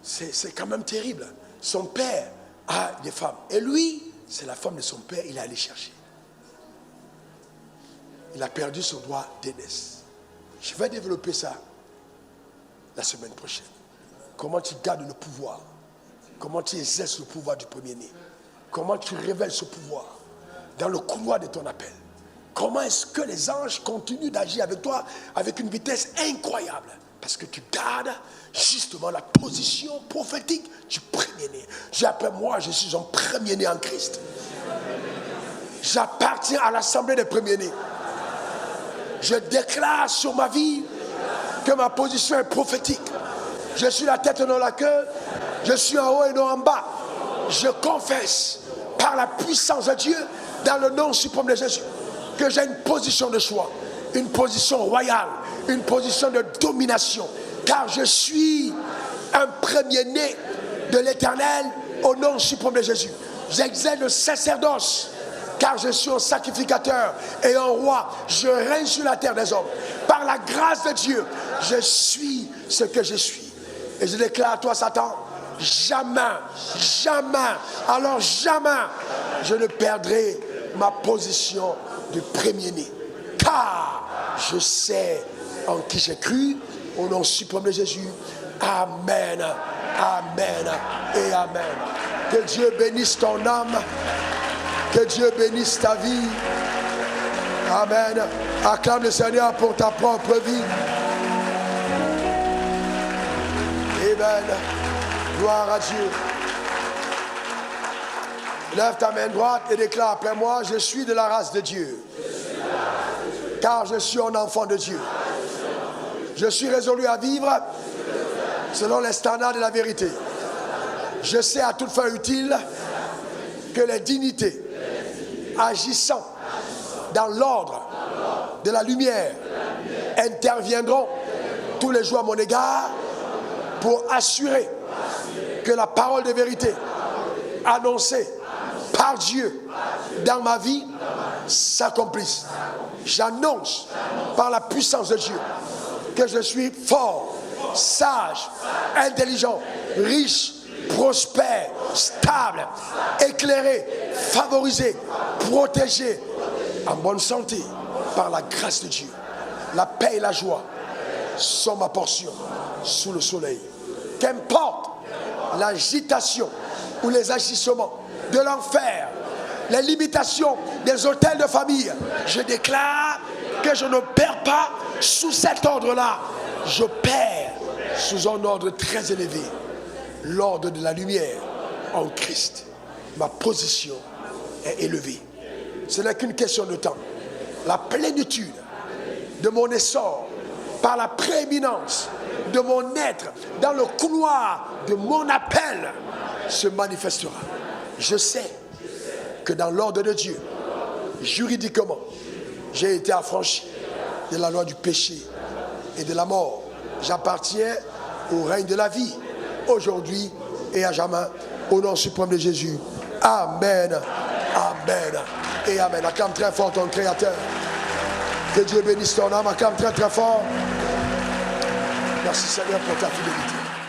C'est quand même terrible. Son père a des femmes. Et lui, c'est la femme de son père, il est allé chercher. Il a perdu son droit d'aînesse. Je vais développer ça la semaine prochaine. Comment tu gardes le pouvoir. Comment tu exerces le pouvoir du premier-né. Comment tu révèles ce pouvoir dans le couloir de ton appel. Comment est-ce que les anges continuent d'agir avec toi avec une vitesse incroyable? Parce que tu gardes justement la position prophétique du premier-né. Après moi, je suis un premier-né en Christ. J'appartiens à l'assemblée des premiers-nés. Je déclare sur ma vie que ma position est prophétique. Je suis la tête et non la queue. Je suis en haut et non en bas. Je confesse par la puissance de Dieu dans le nom suprême de Jésus que j'ai une position de choix, une position royale, une position de domination, car je suis un premier-né de l'Éternel au nom suprême de Jésus. J'exerce le sacerdoce, car je suis un sacrificateur et un roi. Je règne sur la terre des hommes. Par la grâce de Dieu, je suis ce que je suis. Et je déclare à toi, Satan, jamais, jamais, alors jamais, je ne perdrai ma position de premier-né, car je sais en qui j'ai cru, au nom suprême de Jésus. Amen, amen et amen. Que Dieu bénisse ton âme, que Dieu bénisse ta vie. Amen. Acclame le Seigneur pour ta propre vie. Amen. Gloire à Dieu. Lève ta main droite et déclare après moi, je suis de la race de Dieu. Car je suis un enfant de Dieu. Je suis résolu à vivre selon les standards de la vérité. Je sais à toute fin utile que les dignités agissant dans l'ordre de la lumière interviendront tous les jours à mon égard pour assurer que la parole de vérité annoncée par Dieu dans ma vie s'accomplisse. J'annonce par la puissance de Dieu que je suis fort, sage, intelligent, riche, prospère, stable, éclairé, favorisé, protégé, en bonne santé par la grâce de Dieu. La paix et la joie sont ma portion sous le soleil. Qu'importe l'agitation ou les agissements de l'enfer, les limitations des hôtels de famille, je déclare que je ne perds pas sous cet ordre-là. Je perds sous un ordre très élevé, l'ordre de la lumière en Christ. Ma position est élevée. Ce n'est qu'une question de temps. La plénitude de mon essor, par la prééminence de mon être, dans le couloir de mon appel, se manifestera. Je sais que dans l'ordre de Dieu, juridiquement, j'ai été affranchi de la loi du péché et de la mort. J'appartiens au règne de la vie, aujourd'hui et à jamais, au nom suprême de Jésus. Amen, amen et amen. Acclame très fort ton Créateur. Que Dieu bénisse ton âme. Acclame très très fort. Merci Seigneur pour ta fidélité.